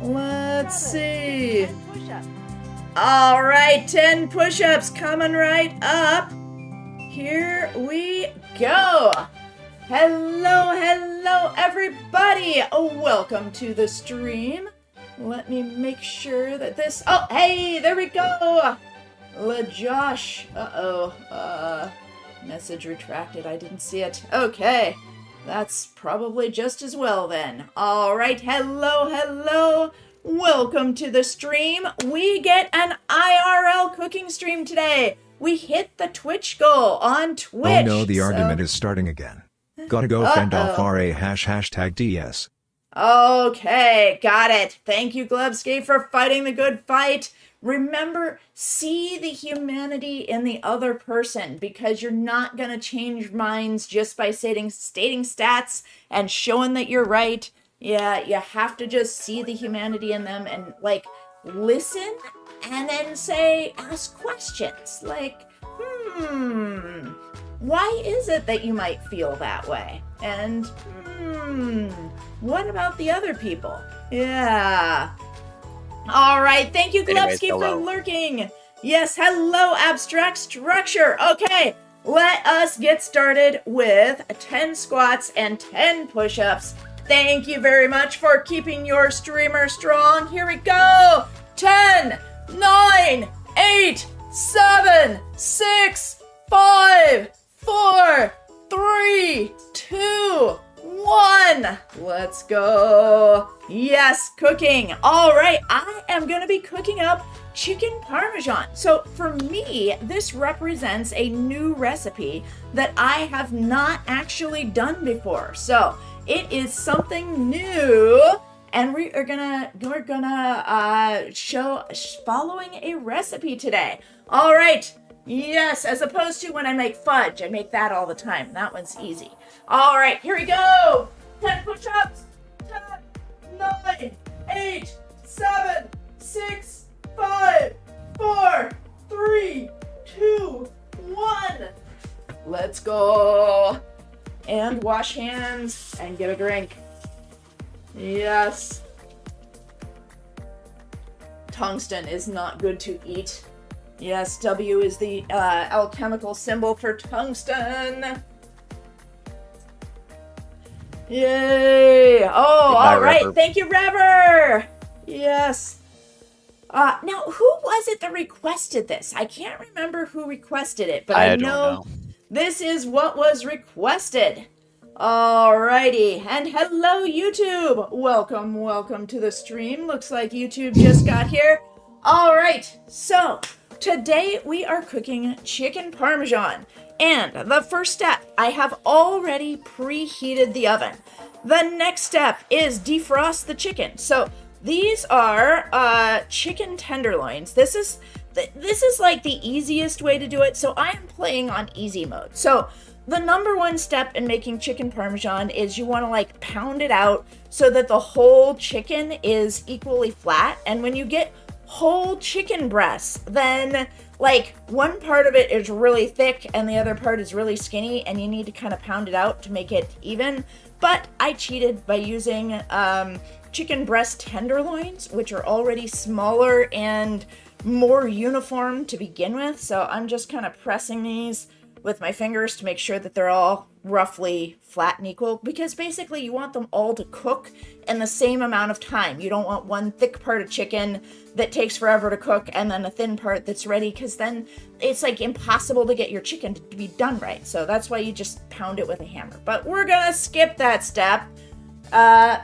Let's see. All right, 10 push-ups coming right up. Here we go. Hello, everybody. Welcome to the stream. Let me make sure that this... Oh, hey, there we go. Josh. Message retracted. I didn't see it. Okay. That's probably just as well then. All right, hello. Welcome to the stream. We get an IRL cooking stream today. We hit the Twitch goal on Twitch. Oh no, the argument is starting again. Gotta go fend off RA hashtag DS. Okay, got it. Thank you, Glebski, for fighting the good fight. Remember, see the humanity in the other person, because you're not going to change minds just by stating stats and showing that you're right. Yeah, you have to just see the humanity in them and, listen and then ask questions. Why is it that you might feel that way? And, what about the other people? Yeah. All right, thank you, Glebski, for lurking. Yes, hello, Abstract Structure. Okay, let us get started with 10 squats and 10 push-ups. Thank you very much for keeping your streamer strong. Here we go. 10, 9, 8, 7, 6, 5, 4, 3, 2, 1. Let's go. Yes, cooking. All right, I am going to be cooking up chicken Parmesan. So for me, this represents a new recipe that I have not actually done before. So it is something new, and we're gonna show following a recipe today. All right. Yes, as opposed to when I make fudge. I make that all the time. That one's easy. All right, here we go. 10 push-ups. 10, 9, 8, 7, 6, 5, 4, 3, 2, 1. Let's go. And wash hands and get a drink. Yes. Tungsten is not good to eat. Yes, W is the alchemical symbol for tungsten. Yay! Oh, all right. Rever. Thank you, Rever. Yes. Now, who was it that requested this? I can't remember who requested it, but I know this is what was requested. Alrighty, and hello, YouTube. Welcome to the stream. Looks like YouTube just got here. All right, so today we are cooking chicken Parmesan. And the first step, I have already preheated the oven. The next step is defrost the chicken. So these are chicken tenderloins. This is like the easiest way to do it. So I am playing on easy mode. So the number one step in making chicken Parmesan is you want to pound it out so that the whole chicken is equally flat. And when you get whole chicken breasts, then one part of it is really thick and the other part is really skinny, and you need to kind of pound it out to make it even. But I cheated by using chicken breast tenderloins, which are already smaller and more uniform to begin with. So I'm just kind of pressing these with my fingers to make sure that they're all roughly flat and equal, because basically you want them all to cook in the same amount of time. You don't want one thick part of chicken that takes forever to cook and then a thin part that's ready, because then it's impossible to get your chicken to be done right. So that's why you just pound it with a hammer. But we're gonna skip that step,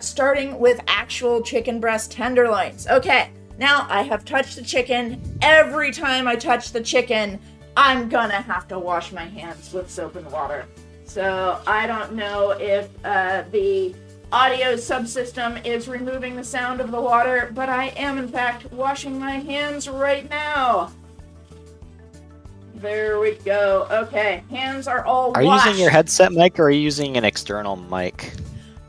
starting with actual chicken breast tenderloins. Okay, now I have touched the chicken. Every time I touch the chicken, I'm gonna have to wash my hands with soap and water. So I don't know if the audio subsystem is removing the sound of the water, but I am in fact washing my hands right now. There we go. Okay, hands are all washed. Are you using your headset mic or are you using an external mic?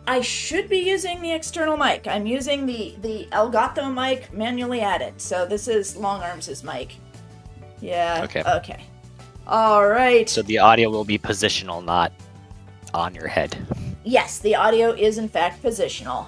I should be using the external mic. I'm using the Elgato mic manually added. So this is Long Arms' mic. Yeah. Okay. All right. So the audio will be positional, not on your head. Yes, the audio is in fact positional.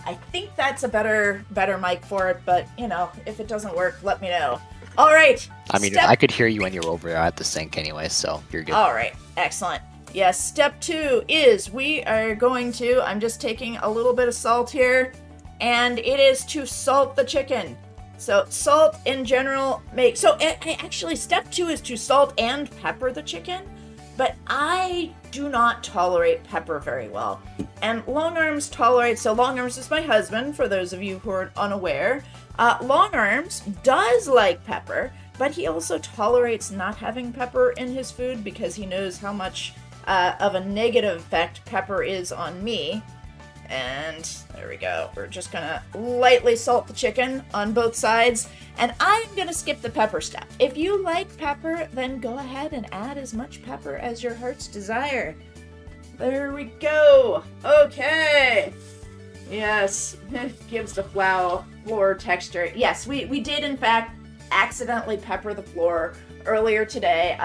I think that's a better mic for it, but you know, if it doesn't work, let me know. All right. I mean, I could hear you when you were over at the sink anyway, so you're good. All right. Excellent. Yes, step 2 is we are going to, I'm just taking a little bit of salt here, and it is to salt the chicken. So salt in general actually step 2 is to salt and pepper the chicken, but I do not tolerate pepper very well. And Longarms tolerates, so Longarms is my husband, for those of you who are unaware. Longarms does like pepper, but he also tolerates not having pepper in his food because he knows how much of a negative effect pepper is on me. And there we go. We're just gonna lightly salt the chicken on both sides. And I'm gonna skip the pepper step. If you like pepper, then go ahead and add as much pepper as your heart's desire. There we go. Okay. Yes, gives the floor texture. Yes, we did in fact accidentally pepper the floor earlier today.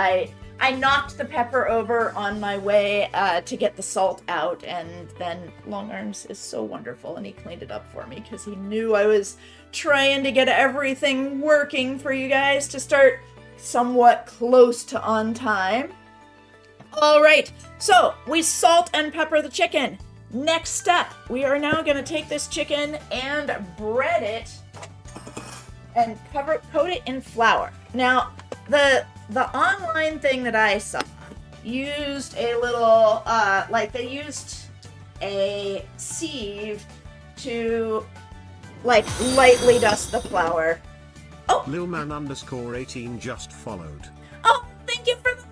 I knocked the pepper over on my way to get the salt out, and then Longarms is so wonderful, and he cleaned it up for me because he knew I was trying to get everything working for you guys to start somewhat close to on time. All right, so we salt and pepper the chicken. Next step, we are now going to take this chicken and bread it and coat it in flour. Now, the online thing that I saw used a little, they used a sieve to, lightly dust the flour. Oh! Lilman_18 just followed. Oh, thank you for the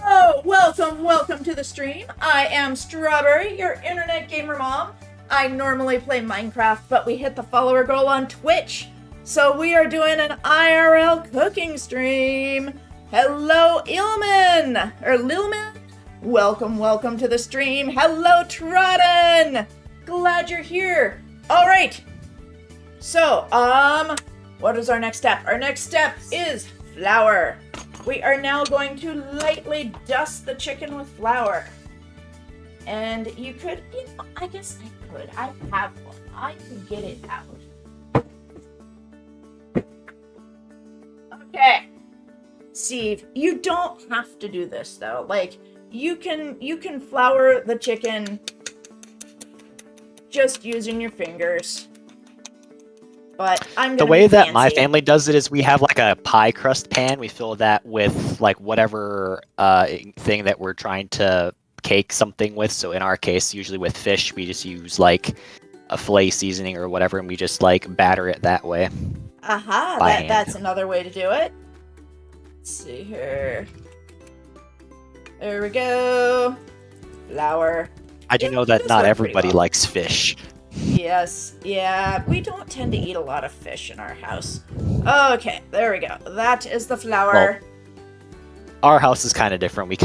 follow! Welcome to the stream. I am Strawberry, your internet gamer mom. I normally play Minecraft, but we hit the follower goal on Twitch. So we are doing an IRL cooking stream. Hello, Lilman. Welcome to the stream. Hello, Trodden. Glad you're here. All right. So, what is our next step? Our next step is flour. We are now going to lightly dust the chicken with flour. And you could, I guess I could. I have one. I could get it out. Okay. Steve, you don't have to do this though. You can flour the chicken just using your fingers. But I'm the way that my family does it is we have a pie crust pan. We fill that with whatever thing that we're trying to cake something with. So in our case, usually with fish, we just use a filet seasoning or whatever, and we just batter it that way. Aha, that's another way to do it. Let's see here. There we go. Flour. I do know that not everybody likes fish. Yes, yeah, we don't tend to eat a lot of fish in our house. Okay, there we go. That is the flour. Well, our house is kind of different. We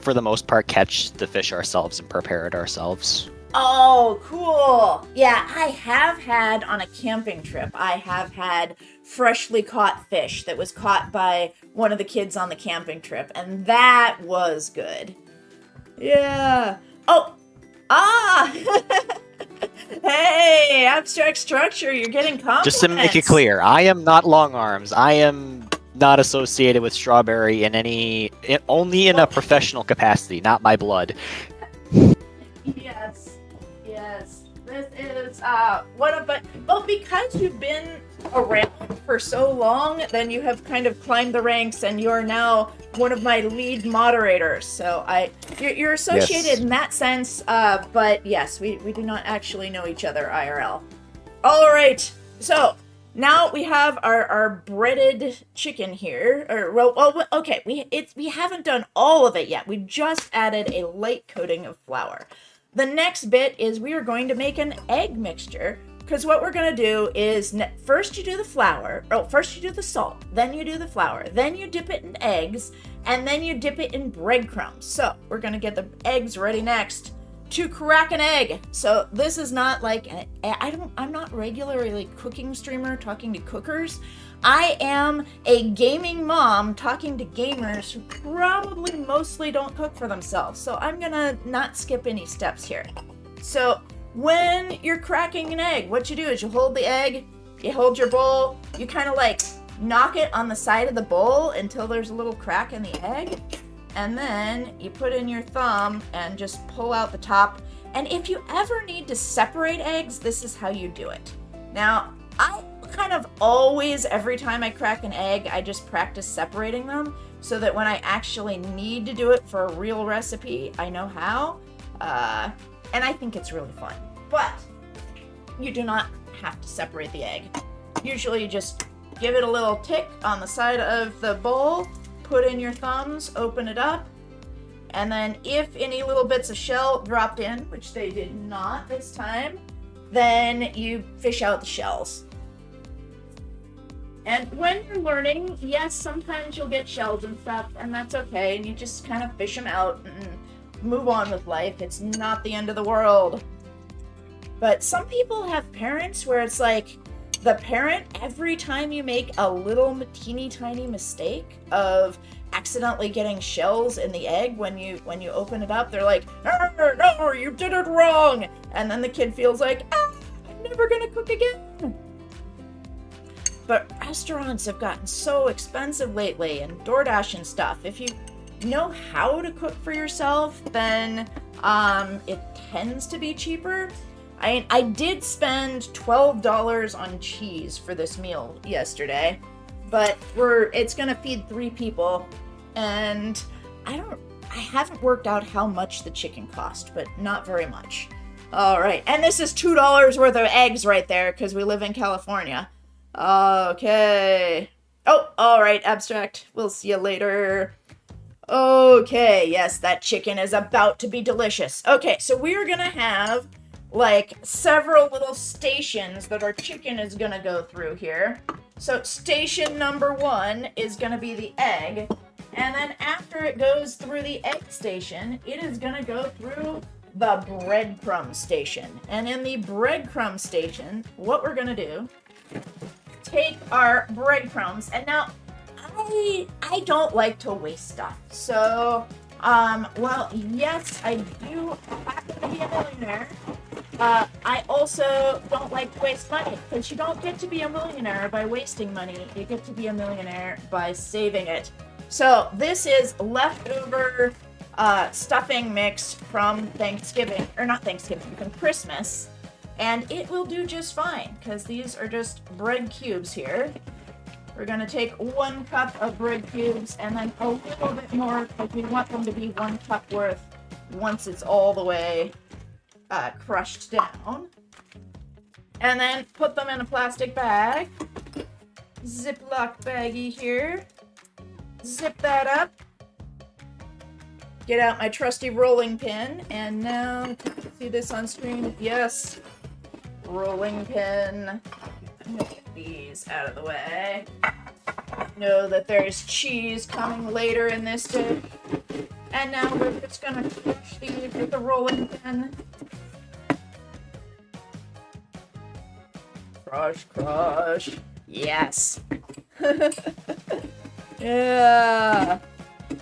for the most part catch the fish ourselves and prepare it ourselves. Oh, cool. Yeah, I have had on a camping trip, I have had freshly caught fish that was caught by one of the kids on the camping trip, and that was good. Yeah. Oh, hey, abstract structure, you're getting compliments. Just to make it clear, I am not Longarms. I am not associated with Strawberry only in a professional capacity, not by blood. Yes. This is because you've been around for so long, then you have kind of climbed the ranks, and you're now one of my lead moderators. So you're associated in that sense. But yes, we do not actually know each other IRL. All right. So now we have our breaded chicken here. Okay. We haven't done all of it yet. We just added a light coating of flour. The next bit is we are going to make an egg mixture, because what we're going to do is first you do the salt, then you do the flour, then you dip it in eggs, and then you dip it in breadcrumbs. So we're going to get the eggs ready next to crack an egg. So this is not I'm not regularly a cooking streamer talking to cookers. I am a gaming mom talking to gamers who probably mostly don't cook for themselves. So I'm gonna not skip any steps here. So when you're cracking an egg, what you do is you hold the egg, you hold your bowl, you kind of like knock it on the side of the bowl until there's a little crack in the egg, and then you put in your thumb and just pull out the top. And if you ever need to separate eggs, this is how you do it. Now, I kind of always, every time I crack an egg, I just practice separating them so that when I actually need to do it for a real recipe, I know how. And I think it's really fun. But you do not have to separate the egg. Usually you just give it a little tick on the side of the bowl, put in your thumbs, open it up, and then if any little bits of shell dropped in, which they did not this time, then you fish out the shells. And when you're learning, yes, sometimes you'll get shells and stuff, and that's okay, and you just kind of fish them out and move on with life. It's not the end of the world. But some people have parents where it's like, the parent, every time you make a little teeny tiny mistake of accidentally getting shells in the egg when you open it up, they're like, no, you did it wrong. And then the kid feels like, I'm never gonna cook again. But restaurants have gotten so expensive lately, and DoorDash and stuff. If you know how to cook for yourself, then it tends to be cheaper. I did spend $12 on cheese for this meal yesterday, but it's gonna feed 3 people, and I haven't worked out how much the chicken cost, but not very much. All right, and this is $2 worth of eggs right there because we live in California. Okay. Oh, all right, Abstract. We'll see you later. Okay, yes, that chicken is about to be delicious. Okay, so we're gonna have like several little stations that our chicken is gonna go through here. So station number 1 is gonna be the egg, and then after it goes through the egg station, it is gonna go through the breadcrumb station. And in the breadcrumb station, what we're gonna do, take our breadcrumbs, and now I don't like to waste stuff. So, well, yes, I do happen to be a millionaire. I also don't like to waste money, because you don't get to be a millionaire by wasting money. You get to be a millionaire by saving it. So this is leftover stuffing mix from Thanksgiving, or not Thanksgiving, from Christmas. And it will do just fine, because these are just bread cubes here. We're going to take 1 cup of bread cubes and then a little bit more, because we want them to be 1 cup worth once it's all the way crushed down. And then put them in a plastic bag. Ziploc baggie here. Zip that up. Get out my trusty rolling pin. And now, see this on screen? Yes. Rolling pin. I'm gonna get these out of the way. Know that there's cheese coming later in this dish. And now we're just gonna crush these with the rolling pin. Crush, crush. Yes. Yeah.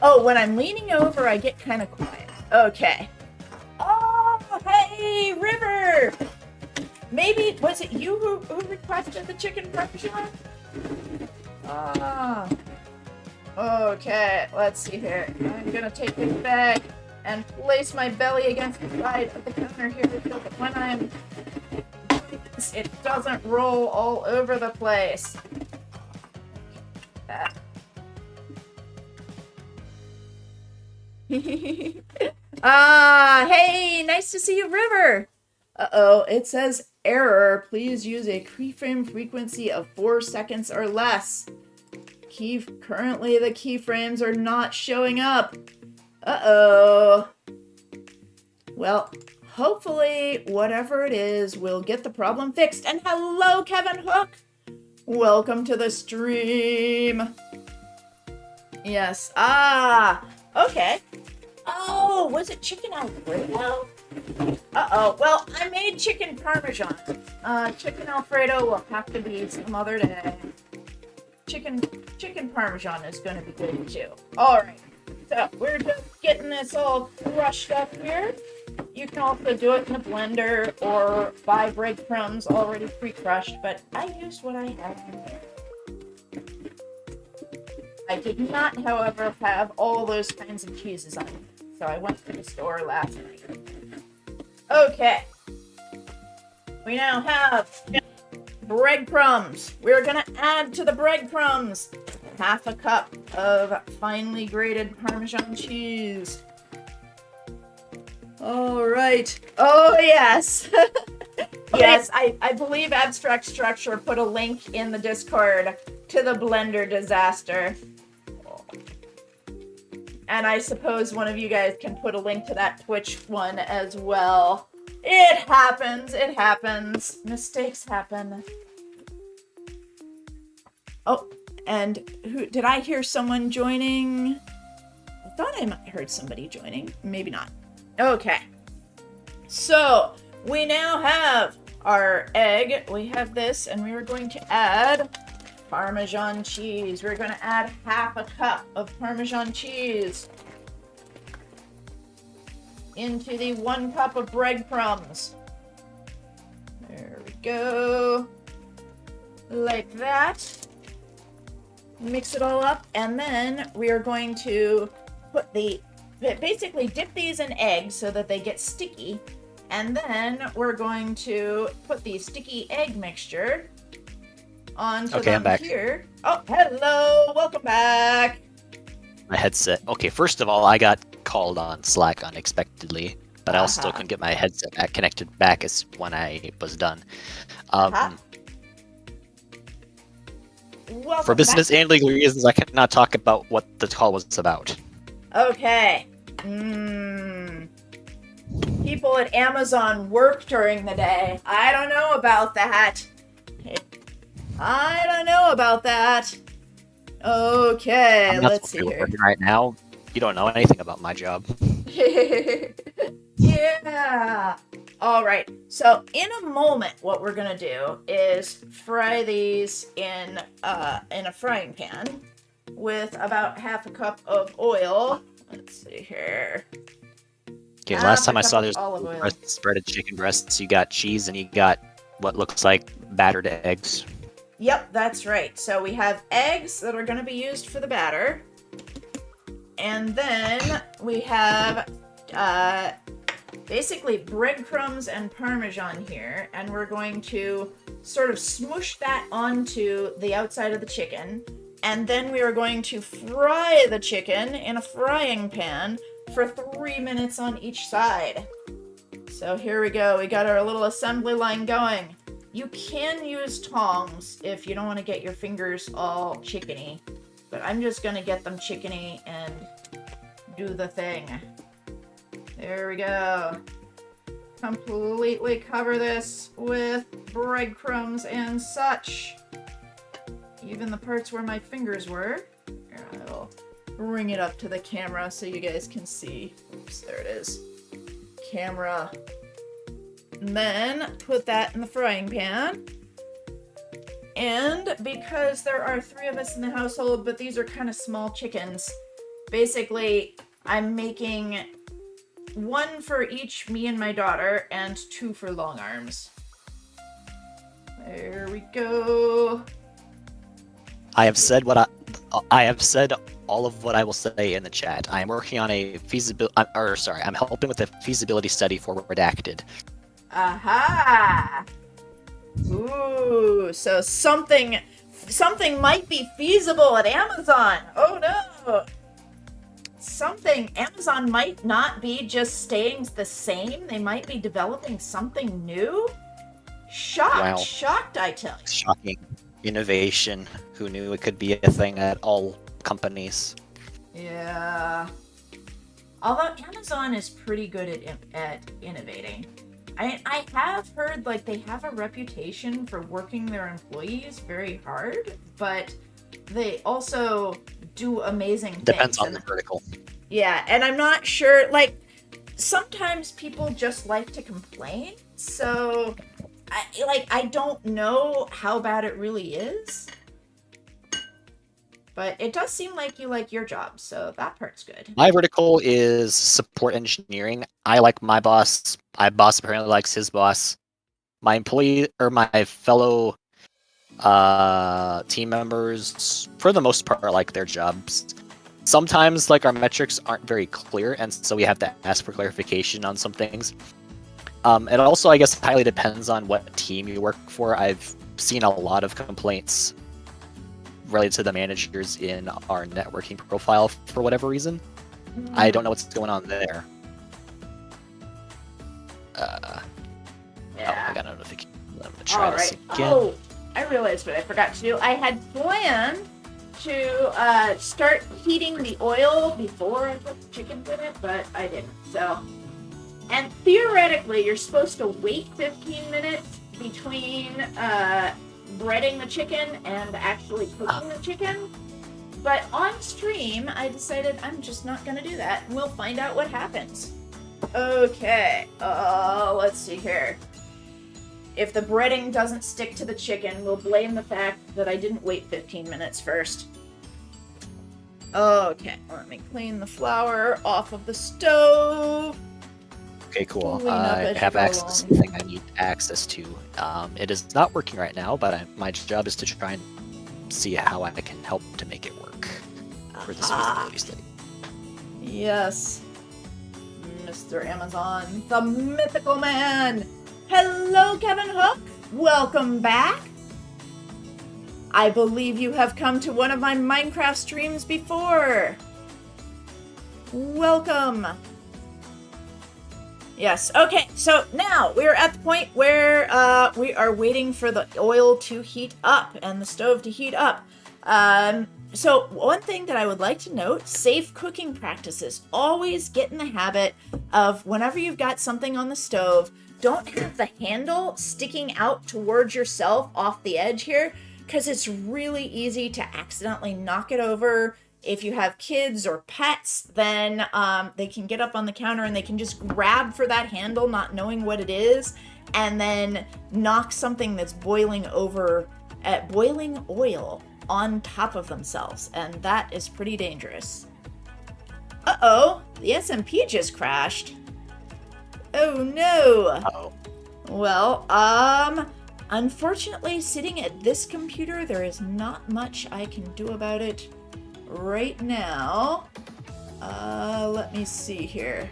Oh, when I'm leaning over, I get kind of quiet. Okay. Oh, hey, River! Maybe, was it you who requested the chicken Parmesan? Ah. Okay, let's see here. I'm gonna take this bag and place my belly against the side of the counter here so that when I'm doing this, it doesn't roll all over the place. Hey, nice to see you, River. Uh-oh, it says error. Please use a keyframe frequency of 4 seconds or less. Currently, the keyframes are not showing up. Uh-oh. Well, hopefully, whatever it is, we'll get the problem fixed. And hello, Kevin Hook. Welcome to the stream. Yes. Okay. Oh, was it chicken Alfredo? Uh-oh. Well, I made chicken Parmesan. Chicken Alfredo will have to be some other day. Chicken Parmesan is going to be good too. All right. So we're just getting this all crushed up here. You can also do it in a blender or buy breadcrumbs already pre-crushed, but I used what I had in here. I did not, however, have all those kinds of cheeses on me, so I went to the store last night. Okay. We now have breadcrumbs. We're gonna add to the breadcrumbs half a cup of finely grated Parmesan cheese. All right. Oh, yes. Yes, I believe Abstract Structure put a link in the Discord to the blender disaster. And I suppose one of you guys can put a link to that Twitch one as well. It happens. It happens. Mistakes happen. Oh, and who did I hear someone joining? I thought I might have heard somebody joining. Maybe not. Okay. So, we now have our egg. We have this, and we are going to add Parmesan cheese. We're going to add half a cup of Parmesan cheese into the 1 cup of breadcrumbs. There we go. Like that. Mix it all up, and then we are going to basically dip these in egg so that they get sticky, and then we're going to put the sticky egg mixture onto them here. Oh, hello! Welcome back! My headset. Okay, first of all, I got called on Slack unexpectedly, but I also still couldn't get my headset connected back as when I was done. For business and legal reasons, I cannot talk about what the call was about. Okay. People at Amazon work during the day. I don't know about that. I don't know about that. Okay, let's see here. Right now, you don't know anything about my job. Yeah. All right. So in a moment, what we're gonna do is fry these in a frying pan with about half a cup of oil. Let's see here. Okay. Last time I saw there's breaded chicken breasts. You got cheese and you got what looks like battered eggs. Yep, that's right. So we have eggs that are going to be used for the batter. And then we have basically breadcrumbs and Parmesan here. And we're going to sort of smoosh that onto the outside of the chicken. And then we are going to fry the chicken in a frying pan for 3 minutes on each side. So here we go. We got our little assembly line going. You can use tongs if you don't want to get your fingers all chickeny, but I'm just going to get them chickeny and do the thing. There we go. Completely cover this with breadcrumbs and such. Even the parts where my fingers were. Here, I'll bring it up to the camera so you guys can see. Oops, there it is. Camera. And then put that in the frying pan. And because there are 3 of us in the household, but these are kind of small chickens, basically I'm making 1 for each me and my daughter and 2 for long arms. There we go. I have said all of what I will say in the chat. I am working on a I'm helping with a feasibility study for Redacted. Aha! Ooh, so something might be feasible at Amazon. Oh no! Amazon might not be just staying the same. They might be developing something new. Shocked, I tell you. Shocking. Innovation. Who knew it could be a thing at all companies? Yeah. Although Amazon is pretty good at innovating. I have heard like they have a reputation for working their employees very hard, but they also do amazing things. Depends on the vertical. Yeah, and I'm not sure, like, sometimes people just like to complain, so I don't know how bad it really is. But it does seem like you like your job, so that part's good. My vertical is support engineering. I like my boss. My boss apparently likes his boss. My employee or my fellow team members, for the most part, like their jobs. Sometimes, like, our metrics aren't very clear, and so we have to ask for clarification on some things. It also, I guess, highly depends on what team you work for. I've seen a lot of complaints related to the managers in our networking profile for whatever reason. I don't know what's going on there. Yeah. Oh, I got a notification. I'm gonna try this again. Oh, I realized what I forgot to do. I had planned to start heating the oil before I put the chickens in it, but I didn't. So, and theoretically, you're supposed to wait 15 minutes between breading the chicken and actually cooking the chicken. But on stream, I decided I'm just not going to do that. And we'll find out what happens. Okay. Let's see here. If the breading doesn't stick to the chicken, we'll blame the fact that I didn't wait 15 minutes first. Okay. Let me clean the flour off of the stove. Okay, cool. Clean up as I have you go access to along. something I need access to. It is not working right now, but my job is to try and see how I can help to make it work for this feasibility study. Yes. Mr. Amazon, the mythical man. Hello, Kevin Hook. Welcome back. I believe you have come to one of my Minecraft streams before. Welcome. Yes, okay, so now we're at the point where we are waiting for the oil to heat up and the stove to heat up. So one thing that I would like to note, safe cooking practices. Always get in the habit of whenever you've got something on the stove, don't have the handle sticking out towards yourself off the edge here, because it's really easy to accidentally knock it over. If you have kids or pets, then they can get up on the counter and they can just grab for that handle, not knowing what it is, and then knock something that's boiling over at boiling oil on top of themselves, and that is pretty dangerous. Uh-oh, the SMP just crashed. Oh no. Uh-oh. Well, unfortunately, sitting at this computer, there is not much I can do about it right now. Let me see here.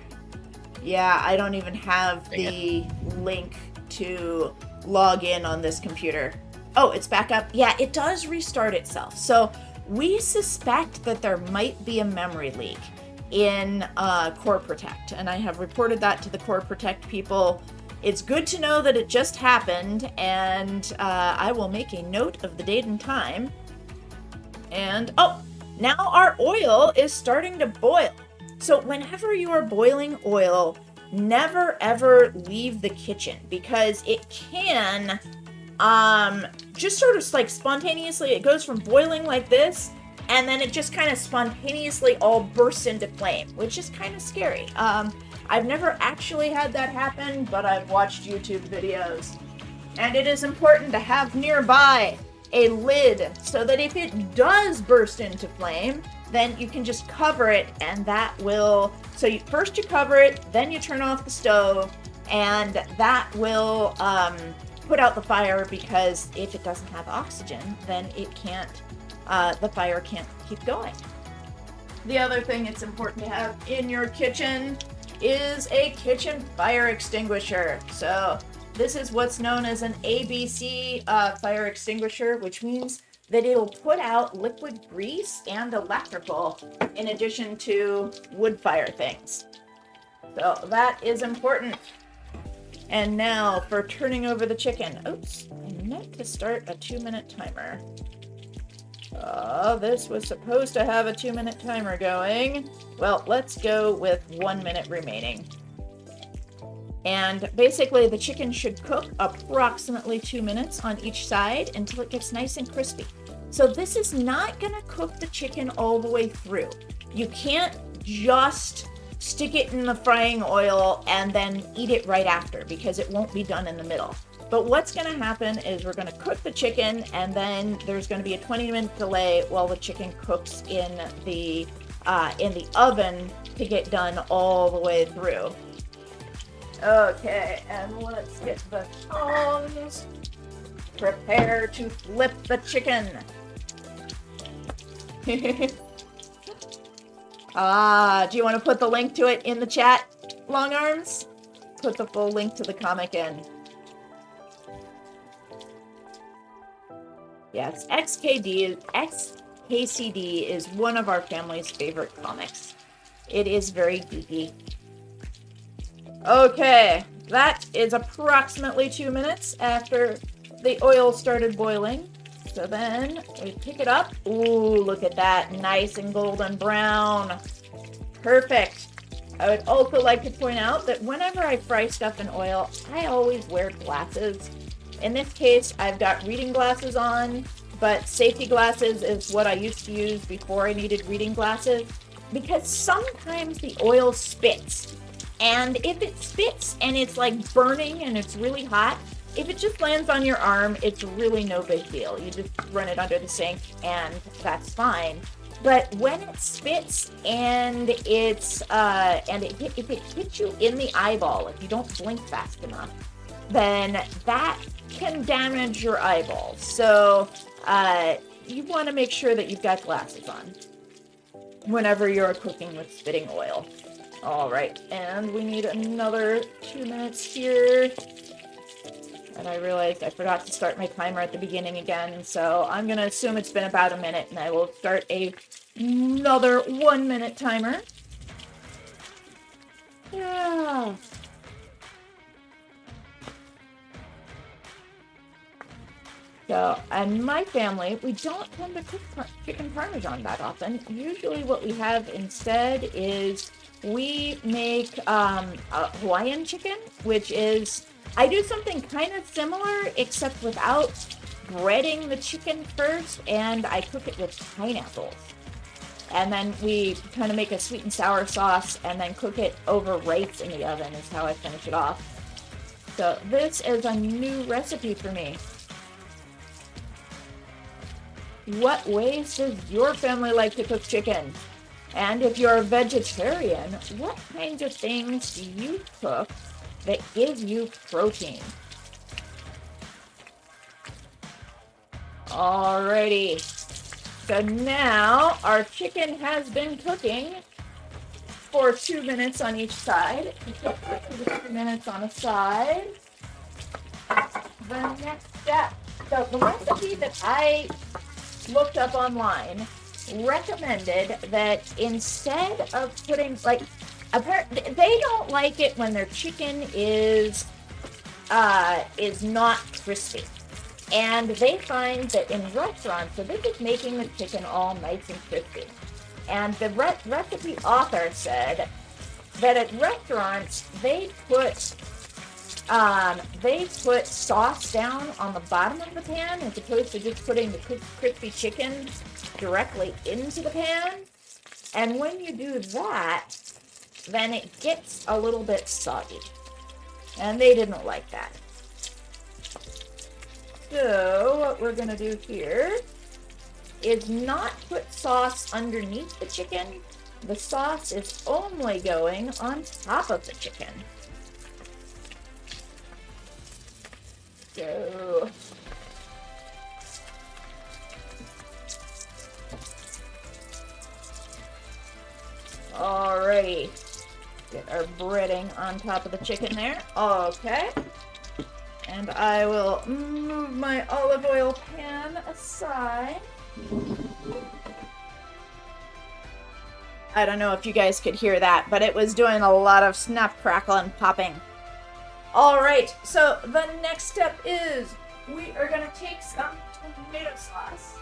Yeah, I don't even have the link to log in on this computer. Oh, it's back up. Yeah, it does restart itself. So we suspect that there might be a memory leak in Core Protect, and I have reported that to the Core Protect people. It's good to know that it just happened, and I will make a note of the date and time. And, oh, now our oil is starting to boil. So whenever you are boiling oil, never ever leave the kitchen, because it can just sort of like spontaneously, it goes from boiling like this, and then it just kind of spontaneously all bursts into flame, which is kind of scary. I've never actually had that happen, but I've watched YouTube videos. And it is important to have nearby a lid so that if it does burst into flame, then you can just cover it, and that will, so first you cover it, then you turn off the stove, and that will put out the fire, because if it doesn't have oxygen, then it can't, the fire can't keep going. The other thing it's important to have in your kitchen is a kitchen fire extinguisher. So this is what's known as an ABC fire extinguisher, which means that it'll put out liquid grease and electrical in addition to wood fire things. So that is important. And now for turning over the chicken. Oops, I meant to start a 2-minute timer. This was supposed to have a 2-minute timer going. Well, let's go with 1 minute remaining. And basically the chicken should cook approximately 2 minutes on each side until it gets nice and crispy. So this is not gonna cook the chicken all the way through. You can't just stick it in the frying oil and then eat it right after, because it won't be done in the middle. But what's going to happen is we're going to cook the chicken, and then there's going to be a 20-minute delay while the chicken cooks in the oven to get done all the way through. Okay, and let's get the tongs. Prepare to flip the chicken. Do you want to put the link to it in the chat, Long Arms? Put the full link to the comic in. Yes, XKCD is one of our family's favorite comics. It is very geeky. Okay, that is approximately 2 minutes after the oil started boiling. So then we pick it up. Ooh, look at that. Nice and golden brown. Perfect. I would also like to point out that whenever I fry stuff in oil, I always wear glasses. In this case, I've got reading glasses on, but safety glasses is what I used to use before I needed reading glasses, because sometimes the oil spits. And if it spits and it's like burning and it's really hot, if it just lands on your arm, it's really no big deal. You just run it under the sink and that's fine. But when it spits and if it hits you in the eyeball, if you don't blink fast enough, then that can damage your eyeballs. So you want to make sure that you've got glasses on whenever you're cooking with spitting oil. All right, and we need another 2 minutes here. And I realized I forgot to start my timer at the beginning again, so I'm going to assume it's been about a minute, and I will start another 1 minute timer. Yeah. So, and my family, we don't tend to cook chicken parmesan that often. Usually what we have instead is we make a Hawaiian chicken, which is, I do something kind of similar, except without breading the chicken first, and I cook it with pineapples. And then we kind of make a sweet and sour sauce, and then cook it over rice in the oven is how I finish it off. So this is a new recipe for me. What ways does your family like to cook chicken? And if you're a vegetarian, what kinds of things do you cook that give you protein? Alrighty. So now our chicken has been cooking for 2 minutes on each side. We cook for 2 minutes on a side. The next step. So the recipe that I looked up online recommended that instead of putting, like, they don't like it when their chicken is not crispy. And they find that in restaurants, so this is making the chicken all nice and crispy. And the recipe author said that at restaurants, they put sauce down on the bottom of the pan as opposed to just putting the crispy chicken directly into the pan. And when you do that, then it gets a little bit soggy. And they didn't like that. So what we're going to do here is not put sauce underneath the chicken. The sauce is only going on top of the chicken. So alrighty. Get our breading on top of the chicken there. Okay. And I will move my olive oil pan aside. I don't know if you guys could hear that, but it was doing a lot of snap, crackle, and popping. Alright, so the next step is we are going to take some tomato sauce.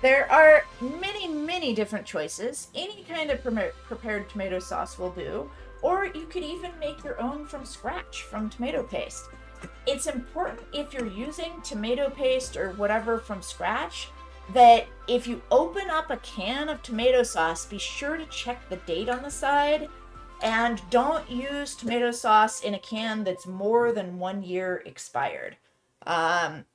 There are many, many different choices. Any kind of prepared tomato sauce will do. Or you could even make your own from scratch from tomato paste. It's important if you're using tomato paste or whatever from scratch that if you open up a can of tomato sauce, be sure to check the date on the side And don't use tomato sauce in a can that's more than 1 year expired. If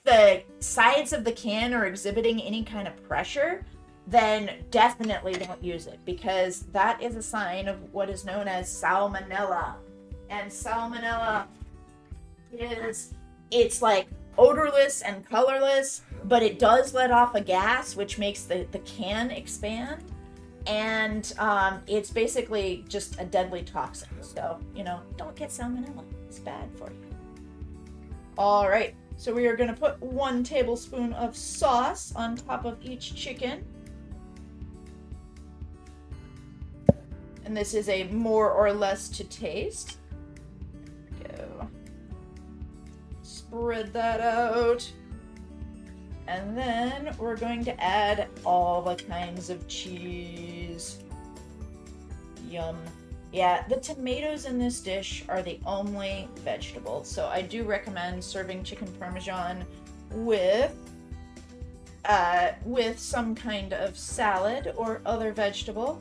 the sides of the can are exhibiting any kind of pressure, then definitely don't use it, because that is a sign of what is known as salmonella. And salmonella it's like odorless and colorless, but it does let off a gas which makes the can expand. And it's basically just a deadly toxin. So, don't get salmonella. It's bad for you. All right. So we are going to put 1 tablespoon of sauce on top of each chicken. And this is a more or less to taste. There we go. Spread that out. And then we're going to add all the kinds of cheese. Yum. Yeah, the tomatoes in this dish are the only vegetable. So I do recommend serving chicken parmesan with some kind of salad or other vegetable.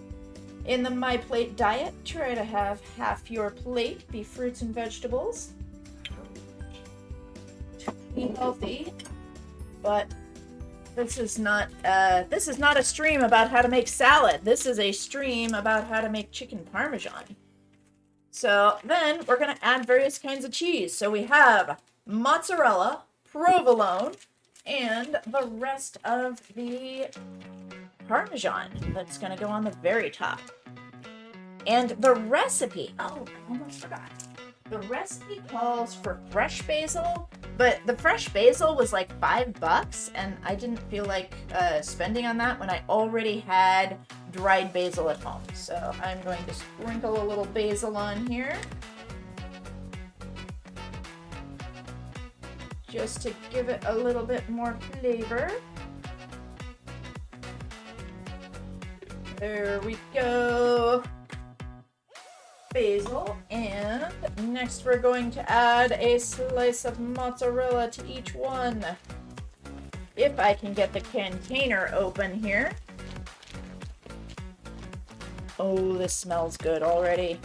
In the My Plate diet, try to have half your plate be fruits and vegetables. Be healthy. But this is not a stream about how to make salad. This is a stream about how to make chicken parmesan. So then we're going to add various kinds of cheese. So we have mozzarella, provolone, and the rest of the parmesan that's going to go on the very top. And the recipe, I almost forgot. The recipe calls for fresh basil, but the fresh basil was like $5, and I didn't feel like spending on that when I already had dried basil at home. So I'm going to sprinkle a little basil on here, just to give it a little bit more flavor. There we go. Basil, and next we're going to add a slice of mozzarella to each one. If I can get the container open here. Oh, this smells good already.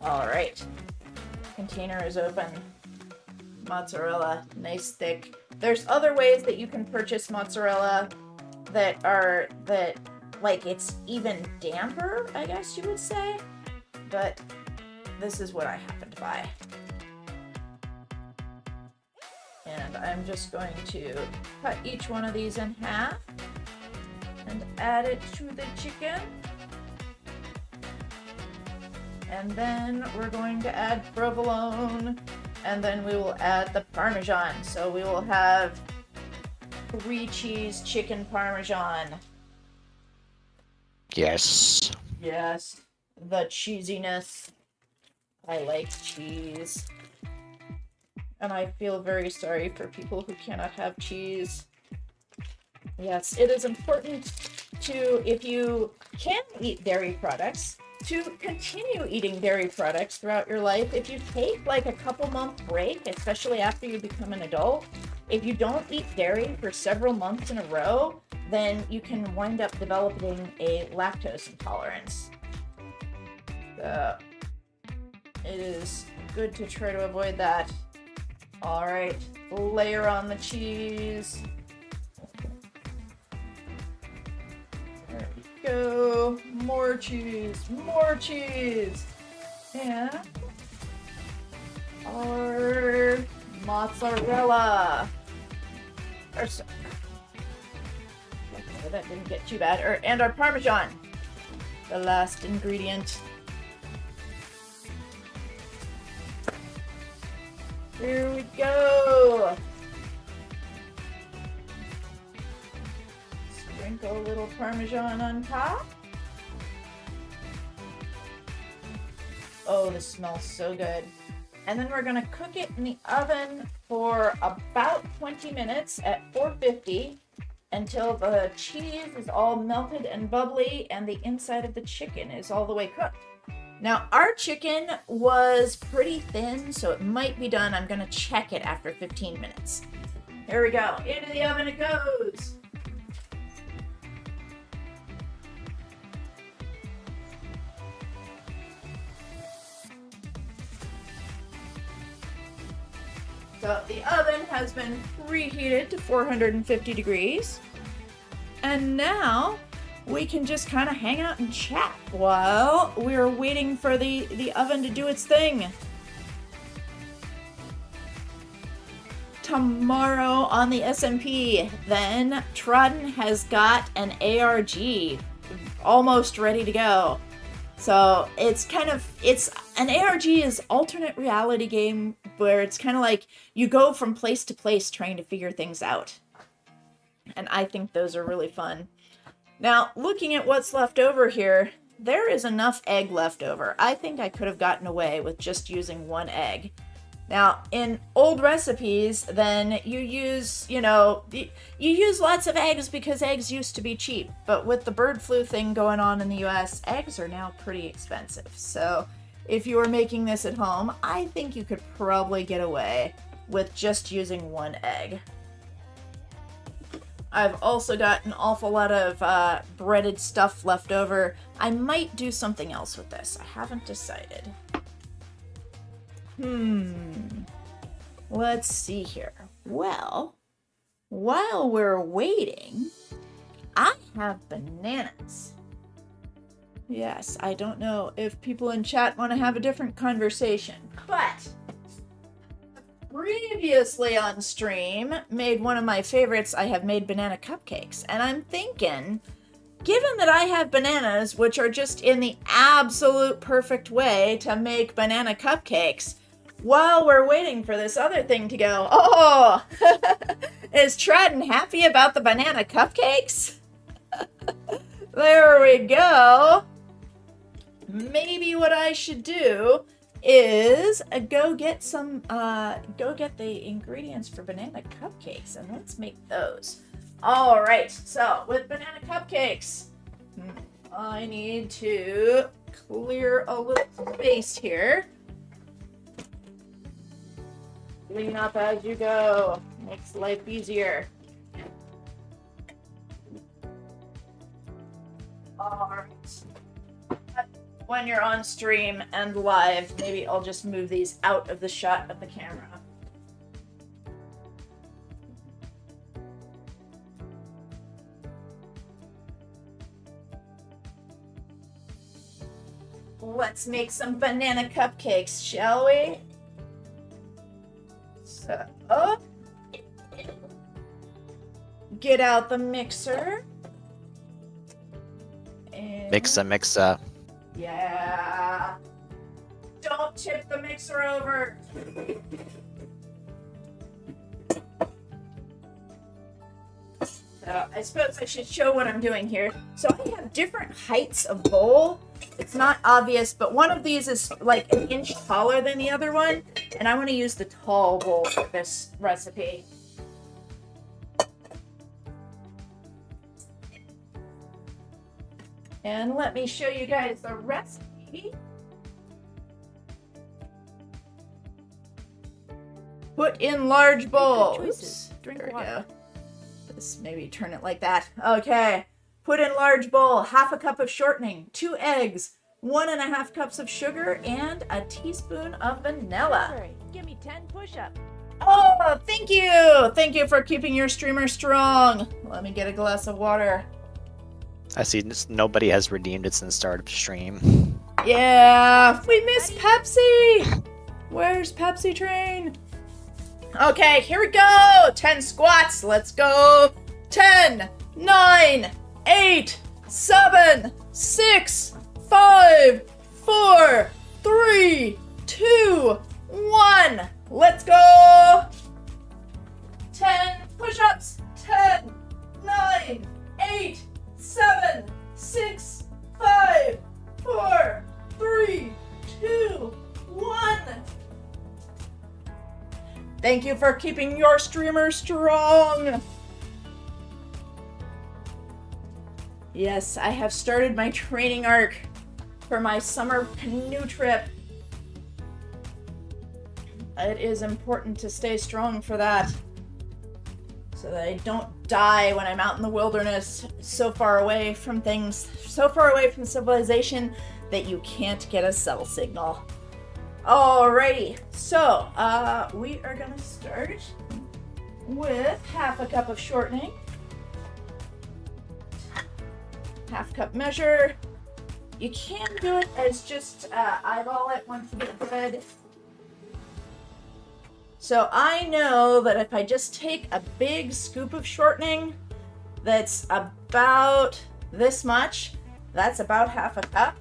All right, container is open. Mozzarella, nice thick. There's other ways that you can purchase mozzarella that it's even damper, I guess you would say. But this is what I happen to buy. And I'm just going to cut each one of these in half and add it to the chicken. And then we're going to add provolone, and then we will add the parmesan. So we will have 3 cheese chicken parmesan. Yes. Yes. The cheesiness. I like cheese. And I feel very sorry for people who cannot have cheese. Yes, it is important to, if you can eat dairy products, to continue eating dairy products throughout your life. If you take like a couple month break, especially after you become an adult, if you don't eat dairy for several months in a row, then you can wind up developing a lactose intolerance. So it is good to try to avoid that. All right, layer on the cheese. There we go. More cheese, more cheese. And our mozzarella. Okay, that didn't get too bad. And our parmesan, the last ingredient. Here we go. Sprinkle a little parmesan on top. Oh, this smells so good. And then we're gonna cook it in the oven for about 20 minutes at 450 until the cheese is all melted and bubbly and the inside of the chicken is all the way cooked. Now, our chicken was pretty thin, so it might be done. I'm going to check it after 15 minutes. Here we go. Into the oven it goes. So the oven has been preheated to 450 degrees. And now we can just kind of hang out and chat while we're waiting for the oven to do its thing. Tomorrow on the SMP, then Trodden has got an ARG almost ready to go. So it's an ARG is alternate reality game where it's kind of like you go from place to place trying to figure things out. And I think those are really fun. Now, looking at what's left over here, there is enough egg left over. I think I could have gotten away with just using one egg. Now, in old recipes, then you use, you use lots of eggs because eggs used to be cheap. But with the bird flu thing going on in the US, eggs are now pretty expensive. So if you were making this at home, I think you could probably get away with just using one egg. I've also got an awful lot of breaded stuff left over. I might do something else with this. I haven't decided. Let's see here. Well, while we're waiting, I have bananas. Yes, I don't know if people in chat want to have a different conversation, but previously on stream made one of my favorites. I have made banana cupcakes, and I'm thinking, given that I have bananas, which are just in the absolute perfect way to make banana cupcakes, while we're waiting for this other thing to go, oh, is Trodden happy about the banana cupcakes? There we go. Maybe what I should do is go get the ingredients for banana cupcakes, and let's make those. All right, so with banana cupcakes, I need to clear a little space here. Clean up as you go. Makes life easier. All right. When you're on stream and live, maybe I'll just move these out of the shot of the camera. Let's make some banana cupcakes, shall we? So, get out the mixer. And Mixa. yeah. Don't tip the mixer over. So I suppose I should show what I'm doing here. So I have different heights of bowl. It's not obvious, but one of these is like an inch taller than the other one, and I want to use the tall bowl for this recipe. And let me show you guys the recipe. Put in large bowls. Drink water. Let's maybe turn it like that. Okay. Put in large bowl, 1/2 cup of shortening, 2 eggs, 1.5 cups of sugar, and a teaspoon of vanilla. Give me 10 push-ups. Oh, thank you! Thank you for keeping your streamer strong. Let me get a glass of water. I see nobody has redeemed it since the start of stream. Yeah, we miss Pepsi! Where's Pepsi Train? Okay, here we go! 10 squats, let's go! 10, 9, 8, 7, 6, 5, 4, 3, 2, 1. Let's go! 10 push-ups. 10, 9, 8, 7, 6, 5, 4, 3, 2, 1. Thank you for keeping your streamer strong. Yes, I have started my training arc for my summer canoe trip. It is important to stay strong for that, so that I don't die when I'm out in the wilderness, so far away from things, so far away from civilization that you can't get a cell signal. Alrighty, so we are gonna start with half a cup of shortening, half cup measure. You can do it as just eyeball it once you get good. So I know that if I just take a big scoop of shortening that's about this much, that's about half a cup.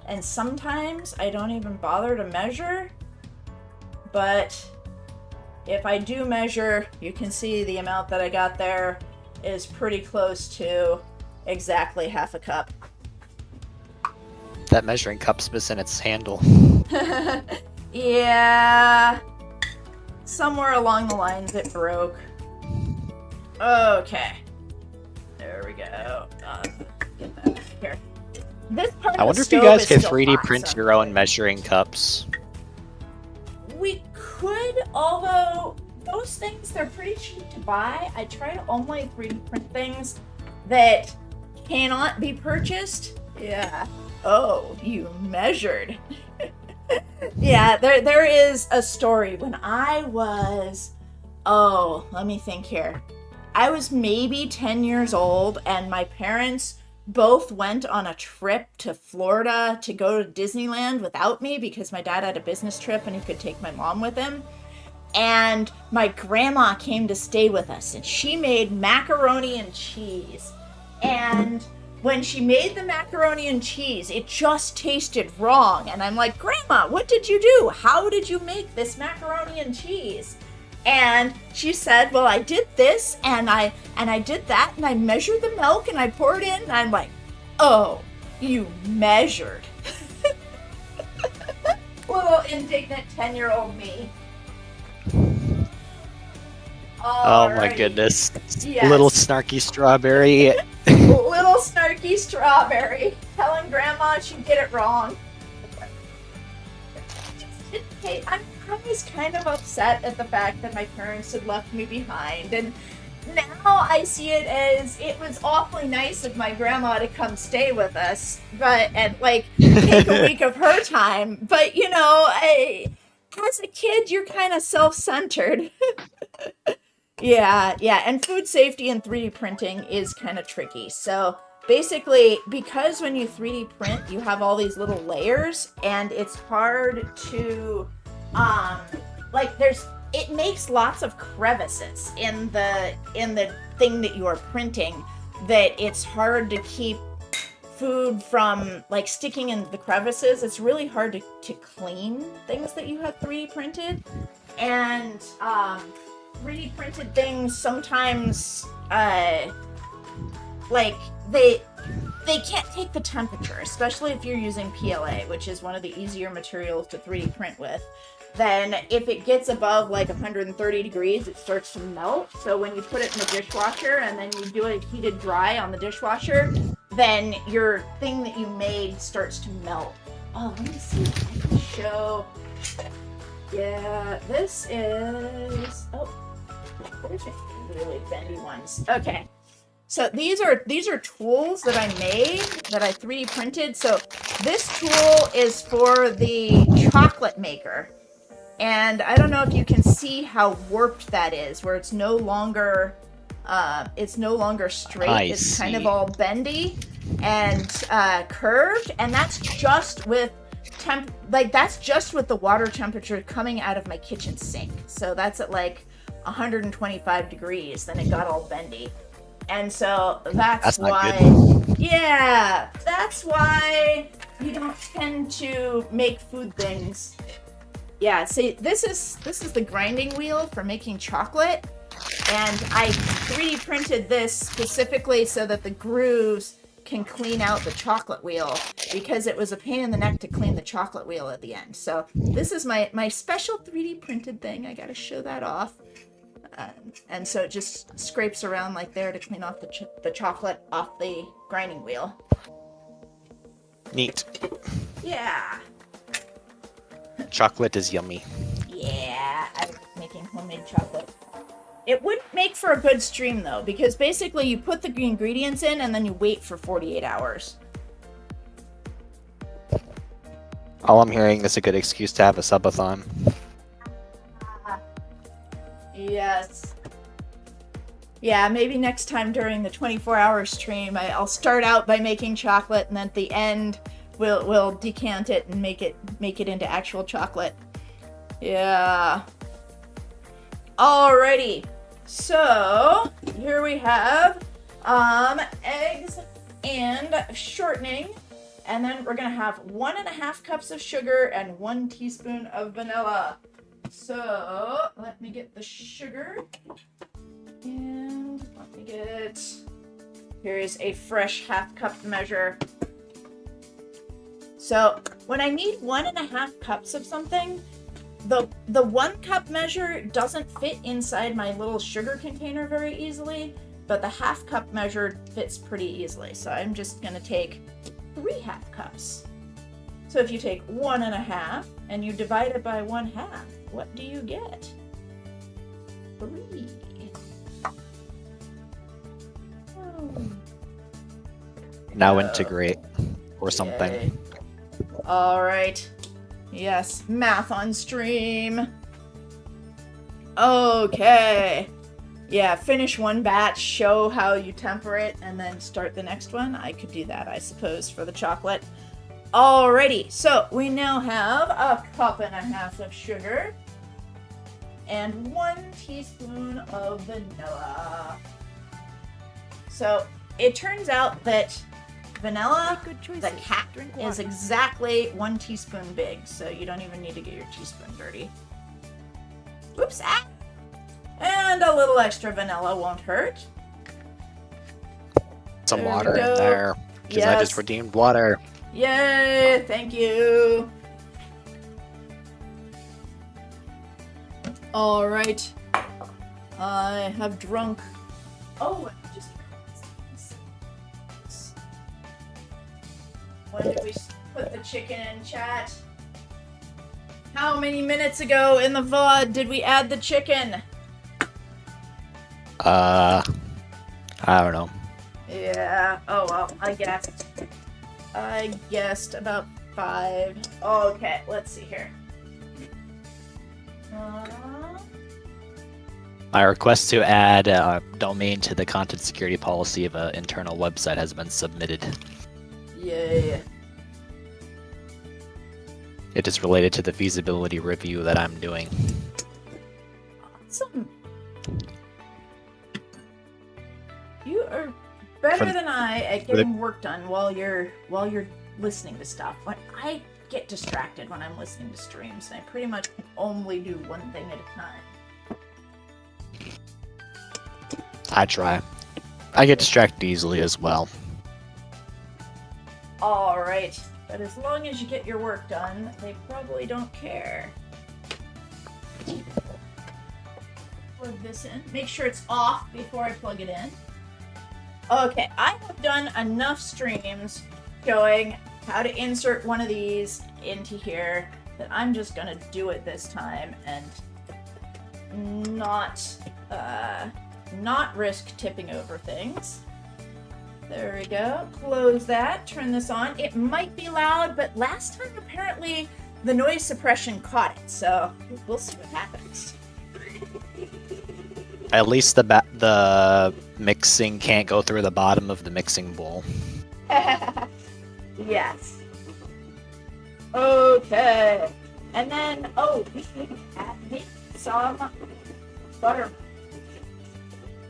And sometimes I don't even bother to measure, but if I do measure, you can see the amount that I got there is pretty close to exactly half a cup. That measuring cup's missing its handle. Yeah, somewhere along the lines it broke. Okay, there we go. Get that here. This part I of wonder the if you stove guys is could still 3D hot, print so- your own measuring cups. We could, although those things, they're pretty cheap to buy. I try to only 3D print things that cannot be purchased. Yeah. Oh, you measured. Yeah, there is a story. When I was, let me think here. I was maybe 10 years old, and my parents both went on a trip to Florida to go to Disneyland without me because my dad had a business trip and he could take my mom with him. And my grandma came to stay with us, and she made macaroni and cheese. And when she made the macaroni and cheese, it just tasted wrong. And I'm like, Grandma, what did you do? How did you make this macaroni and cheese? And she said, well, I did this and I did that, and I measured the milk and I poured in, and I'm like, oh, you measured. Little indignant 10-year-old me. Oh my Alrighty. goodness. Yes. Little snarky strawberry. Little snarky strawberry telling Grandma she did it wrong. Hey, I was kind of upset at the fact that my parents had left me behind, and now I see it as it was awfully nice of my grandma to come stay with us, and like take a week of her time. But you know, as a kid, you're kind of self-centered. Yeah, and food safety and 3D printing is kind of tricky. So basically, because when you 3D print, you have all these little layers, and it's hard to, it makes lots of crevices in the thing that you are printing, that it's hard to keep food from like sticking in the crevices. It's really hard to clean things that you have 3D printed, and 3D printed things sometimes they can't take the temperature, especially if you're using PLA, which is one of the easier materials to 3D print with. Then if it gets above like 130 degrees, it starts to melt. So when you put it in the dishwasher and then you do it heated dry on the dishwasher, then your thing that you made starts to melt. Oh, let me see if I can show. Yeah, this is, there's really bendy ones. Okay. So these are tools that I made, that I 3D printed. So this tool is for the chocolate maker. And I don't know if you can see how warped that is, where it's no longer straight. It's kind of all bendy and curved, and that's just with the water temperature coming out of my kitchen sink. So that's at like 125 degrees, then it got all bendy. And so that's why, yeah, that's why you don't tend to make food things. Yeah, see, this is the grinding wheel for making chocolate, and I 3D printed this specifically so that the grooves can clean out the chocolate wheel, because it was a pain in the neck to clean the chocolate wheel at the end. So this is my special 3D printed thing. I gotta show that off. And so it just scrapes around like there to clean off the chocolate off the grinding wheel. Neat. Yeah. Chocolate is yummy. Yeah, I was making homemade chocolate. It wouldn't make for a good stream though, because basically you put the ingredients in and then you wait for 48 hours. All I'm hearing is a good excuse to have a subathon. Yes. Yeah, maybe next time during the 24-hour stream, I'll start out by making chocolate, and then at the end, we'll decant it and make it into actual chocolate. Yeah. Alrighty. So here we have eggs and shortening, and then we're gonna have 1.5 cups of sugar and 1 teaspoon of vanilla. So let me get the sugar, and let me get, here is a fresh 1/2 cup measure. So when I need 1.5 cups of something, the 1 cup measure doesn't fit inside my little sugar container very easily, but the 1/2 cup measure fits pretty easily. So I'm just gonna take 3 1/2 cups. So if you take 1.5 and you divide it by 1/2, what do you get? 3. Oh. Now integrate or something. Yay. All right. Yes, math on stream. Okay. Yeah, finish one batch, show how you temper it, and then start the next one. I could do that, I suppose, for the chocolate. Alrighty, so we now have 1.5 cups of sugar and 1 teaspoon of vanilla. So it turns out that vanilla, the cap, is exactly 1 teaspoon big, so you don't even need to get your teaspoon dirty. Oops, ah! And a little extra vanilla won't hurt. Some There we water in go. there, because I just Yes. redeemed water. Yay, thank you. All right. I have drunk. Oh, I just. When did we put the chicken in, chat? How many minutes ago in the VOD did we add the chicken? I don't know. Yeah. Oh well, I guessed about 5. Okay, let's see here. My request to add a domain to the content security policy of an internal website has been submitted. Yay. It is related to the feasibility review that I'm doing. Awesome. You are better than I at getting work done while you're listening to stuff. But I get distracted when I'm listening to streams, and I pretty much only do one thing at a time. I try. I get distracted easily as well. Alright, but as long as you get your work done, they probably don't care. Plug this in. Make sure it's off before I plug it in. Okay, I have done enough streams showing how to insert one of these into here that I'm just gonna do it this time and not risk tipping over things. There we go. Close that. Turn this on. It might be loud, but last time apparently the noise suppression caught it, so we'll see what happens. At least the mixing can't go through the bottom of the mixing bowl. Yes. Okay. And then, we can add some butter.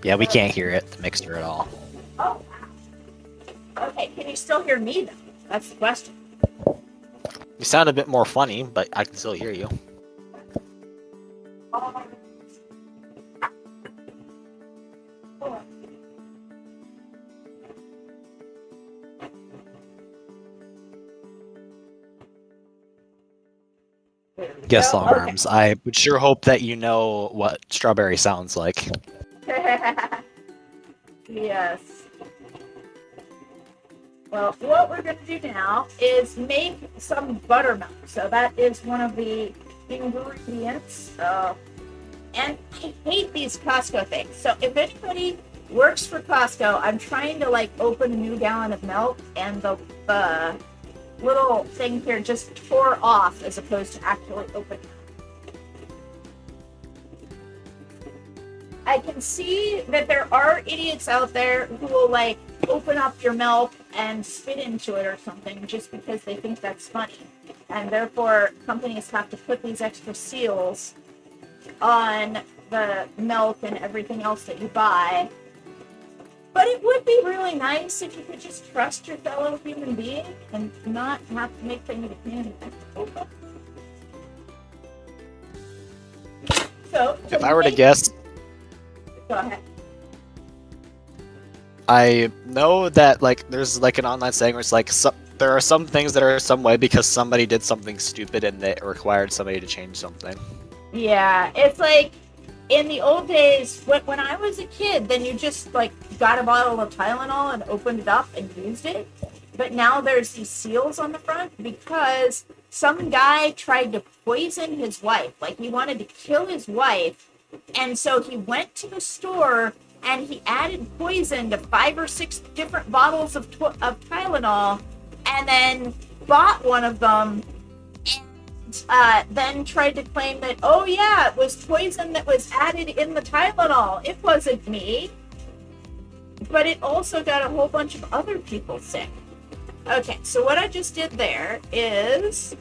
Yeah, we can't hear it, the mixer at all. Oh, wow. Okay, can you still hear me though? That's the question. You sound a bit more funny, but I can still hear you. Guest long arms. I would sure hope that you know what strawberry sounds like. Yes. Well, what we're going to do now is make some buttermilk. So that is one of the ingredients. And I hate these Costco things. So if anybody works for Costco, I'm trying to open a new gallon of milk, and the little thing here just tore off as opposed to actually opening. I can see that there are idiots out there who will like open up your milk and spit into it or something just because they think that's funny. And therefore companies have to put these extra seals on the milk and everything else that you buy. But it would be really nice if you could just trust your fellow human being and not have to make things that can open. So if I were to guess, go ahead. I know that like there's like an online saying where it's like there are some things that are some way because somebody did something stupid and it required somebody to change something. Yeah, it's like in the old days when I was a kid, then you just like got a bottle of Tylenol and opened it up and used it. But now there's these seals on the front because some guy tried to poison his wife. Like he wanted to kill his wife. And so he went to the store and he added poison to 5 or 6 different bottles of Tylenol and then bought one of them and then tried to claim that, oh yeah, it was poison that was added in the Tylenol. It wasn't me. But it also got a whole bunch of other people sick. Okay, so what I just did there is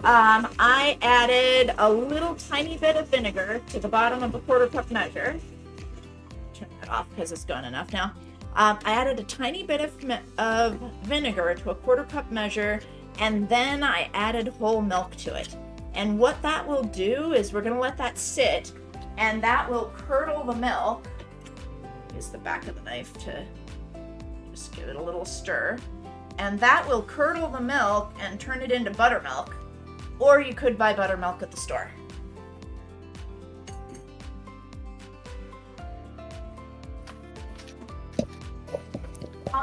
I added a little tiny bit of vinegar to the bottom of a 1/4 cup measure. Turn that off because it's gone enough now. I added a tiny bit of vinegar to a 1/4 cup measure, and then I added whole milk to it. And what that will do is we're going to let that sit, and that will curdle the milk. Use the back of the knife to just give it a little stir. And that will curdle the milk and turn it into buttermilk. Or you could buy buttermilk at the store.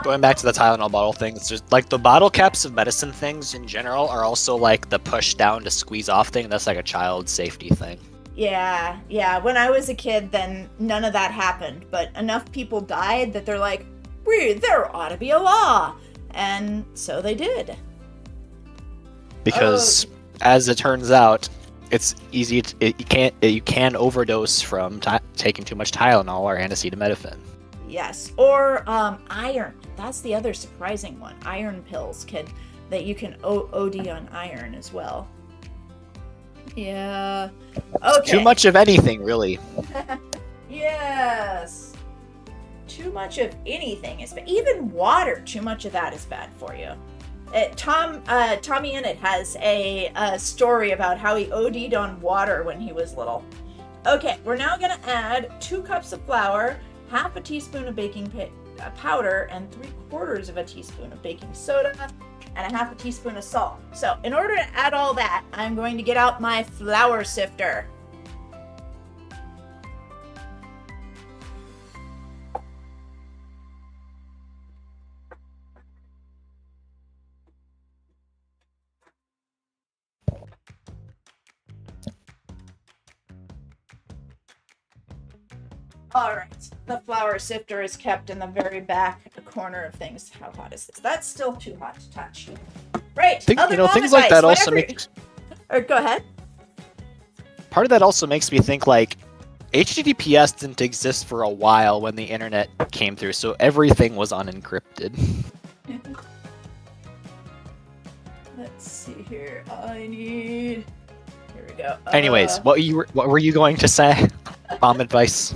Going back to the Tylenol bottle thing, it's just like the bottle caps of medicine things in general are also like the push down to squeeze off thing. That's like a child safety thing. Yeah. When I was a kid, then none of that happened. But enough people died that they're like, there ought to be a law. And so they did. Because as it turns out, it's easy. You can overdose from taking too much Tylenol or acetaminophen. Yes, or iron. That's the other surprising one. Iron pills that you can OD on iron as well. Yeah. Okay. Too much of anything, really. Yes. Too much of anything is bad. Even water. Too much of that is bad for you. Tommy Innit has a story about how he OD'd on water when he was little. Okay, we're now gonna add 2 cups of flour, 1/2 teaspoon of baking powder, and 3/4 of a teaspoon of baking soda, and 1/2 teaspoon of salt. So in order to add all that, I'm going to get out my flour sifter. All right, the flour sifter is kept in the very back corner of things. How hot is this? That's still too hot to touch. Right. Things like that also makes. Or go ahead. Part of that also makes me think like HTTPS didn't exist for a while when the internet came through, so everything was unencrypted. Let's see here. Here we go. Anyways, what were you going to say? Mom advice.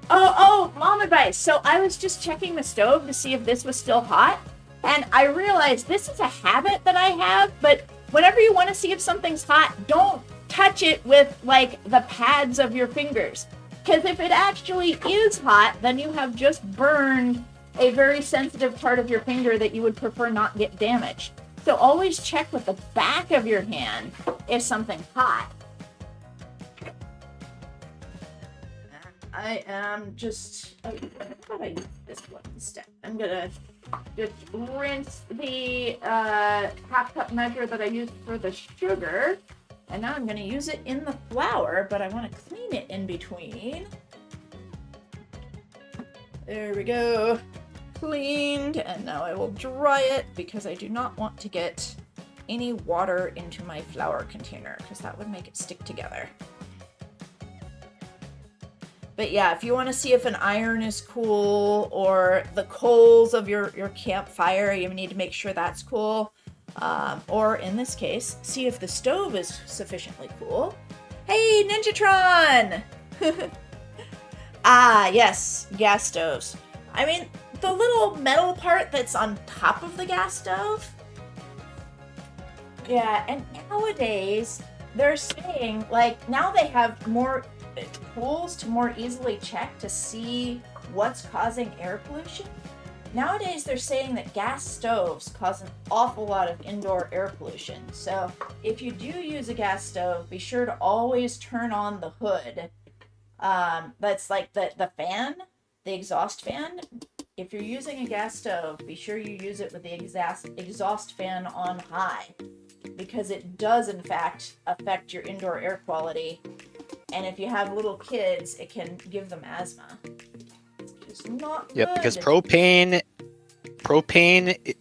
Oh, mom advice. So I was just checking the stove to see if this was still hot, and I realized this is a habit that I have, but whenever you want to see if something's hot, don't touch it with like the pads of your fingers. Because if it actually is hot, then you have just burned a very sensitive part of your finger that you would prefer not get damaged. So always check with the back of your hand if something's hot. I am just, how do I use this one instead? I'm gonna just rinse the 1/2 cup measure that I used for the sugar, and now I'm gonna use it in the flour, but I want to clean it in between. There we go. cleaned, and now I will dry it because I do not want to get any water into my flour container because that would make it stick together. But yeah, if you want to see if an iron is cool or the coals of your campfire, you need to make sure that's cool. Or in this case, see if the stove is sufficiently cool. Hey, Ninjatron! Ah, yes, gas stoves. I mean, the little metal part that's on top of the gas stove. Yeah, and nowadays, they're saying, like, now they have more tools to more easily check to see what's causing air pollution. Nowadays, they're saying that gas stoves cause an awful lot of indoor air pollution. So if you do use a gas stove, be sure to always turn on the hood. That's like the fan, the exhaust fan. If you're using a gas stove, be sure you use it with the exhaust fan on high, because it does in fact affect your indoor air quality. And if you have little kids, it can give them asthma. It's not good. Yep, because propane,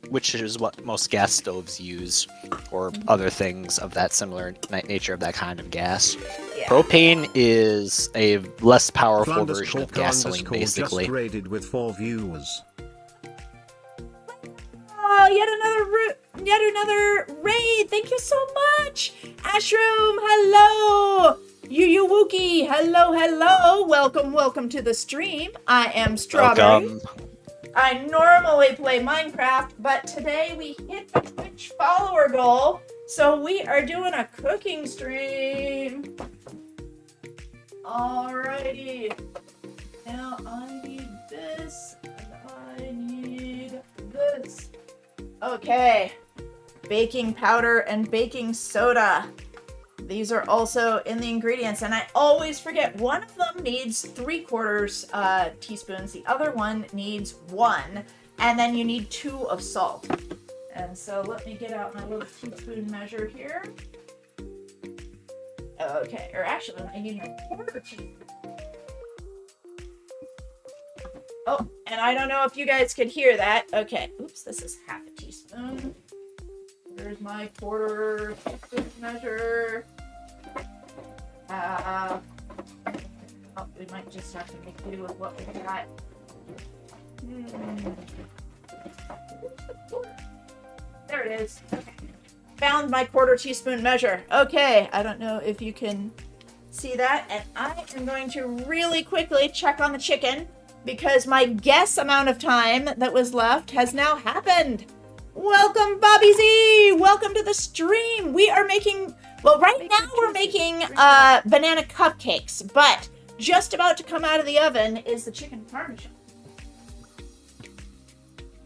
which is what most gas stoves use, or other things of that similar nature of that kind of gas. Yeah. Propane is a less powerful Flanders version of Cork gasoline, _ basically. just raided with 4 viewers. Oh, yet another raid. Thank you so much. Ashroom, hello. Yu Wookie, hello. Welcome to the stream. I am Strawberry. Welcome. I normally play Minecraft, but today we hit the Twitch follower goal, so we are doing a cooking stream. Alrighty. Now I need this, and I need this. Okay. Baking powder and baking soda. These are also in the ingredients, and I always forget, one of them needs 3/4 teaspoons, the other one needs 1, and then you need 2 of salt. And so let me get out my little teaspoon measure here. Okay, or actually I need my 1/4 teaspoon. Oh, and I don't know if you guys could hear that. Okay, oops, this is 1/2 teaspoon. There's my 1/4 teaspoon measure. Oh, we might just have to make do with what we got. There it is. Okay. Found my 1/4 teaspoon measure. Okay, I don't know if you can see that. And I am going to really quickly check on the chicken because my guess amount of time that was left has now happened. Welcome, Bobby Z! Welcome to the stream! We are making... Well, right now we're making banana cupcakes, but just about to come out of the oven is the chicken parmesan.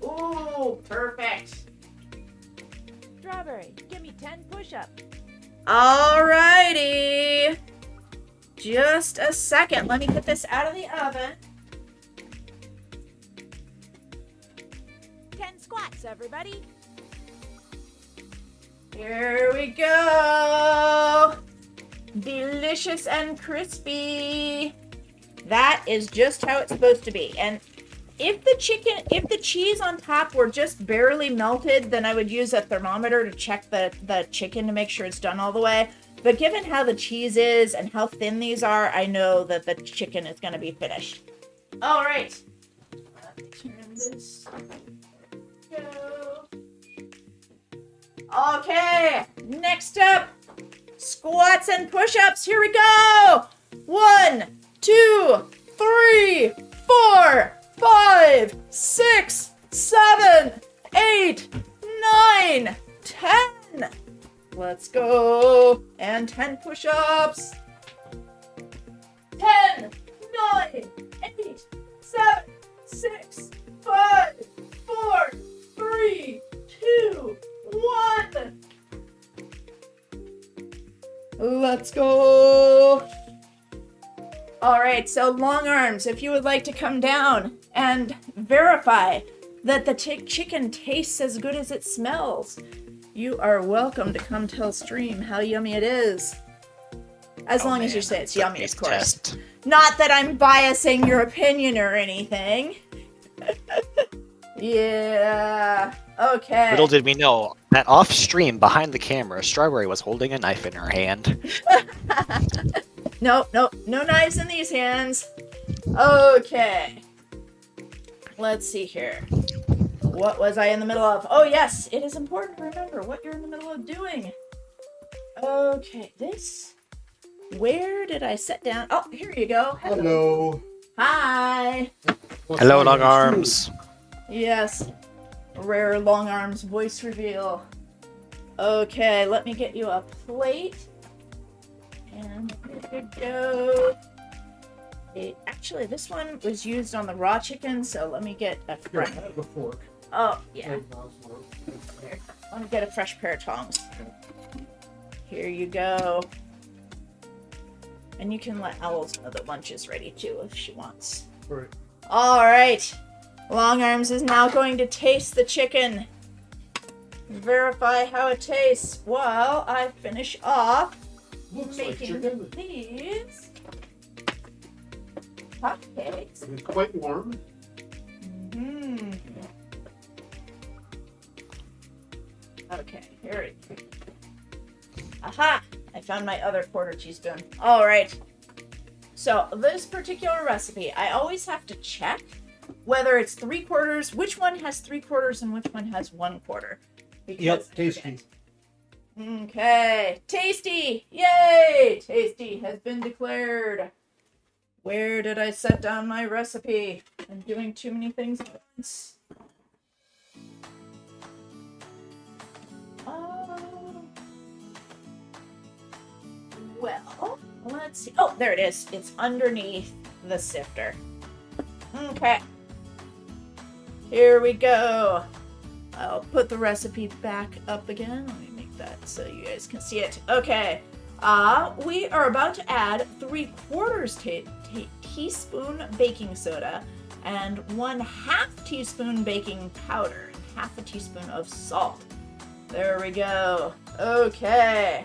Ooh, perfect. Strawberry, give me 10 push-ups. Alrighty. Just a second. Let me get this out of the oven. 10 squats, everybody. Here we go. Delicious and crispy. That is just how it's supposed to be. And if the cheese on top were just barely melted, then I would use a thermometer to check the chicken to make sure it's done all the way. But given how the cheese is and how thin these are, I know that the chicken is going to be finished. All right. Let me turn this. Go. Okay, next up, squats and push-ups. Here we go. 1, 2, 3, 4, 5, 6, 7, 8, 9, 10. Let's go. And 10 push-ups. 10, 9, 8, 7, 6, 5, 4, 3, 2, 1. Let's go. All right, so long arms, if you would like to come down and verify that the chicken tastes as good as it smells, you are welcome to come tell stream how yummy it is. As long as you say it's yummy, of course. Not that I'm biasing your opinion or anything. Yeah. Okay. Little did we know that off stream behind the camera, Strawberry was holding a knife in her hand. Nope, nope, no knives in these hands. Okay. Let's see here. What was I in the middle of? Oh yes, it is important to remember what you're in the middle of doing. Okay, this. Where did I set down? Oh, here you go. Hello. Hi. Hello, long arms. Yes. Rare long arms voice reveal. Okay, let me get you a plate. And here you go. Actually, this one was used on the raw chicken, so let me get a Here, fresh. have a fork. Oh, yeah. Here, Let me get a fresh pair of tongs. Here you go. And you can let Owls know that lunch is ready too if she wants. Right. All right. Long Arms is now going to taste the chicken. Verify how it tastes while I finish off Looks like making chicken. these cupcakes. It's quite warm. Hmm. Okay, here it is. Aha! I found my other quarter teaspoon. All right. So this particular recipe, I always have to check whether it's 3/4, which one has 3/4 and which one has 1/4. Yep, tasty. Okay, tasty! Yay! Tasty has been declared. Where did I set down my recipe? I'm doing too many things at once. Well, let's see. Oh, there it is. It's underneath the sifter. Okay. Here we go. I'll put the recipe back up again. Let me make that so you guys can see it. Okay. We are about to add 3/4 teaspoon baking soda and 1/2 teaspoon baking powder and 1/2 teaspoon of salt. There we go. Okay.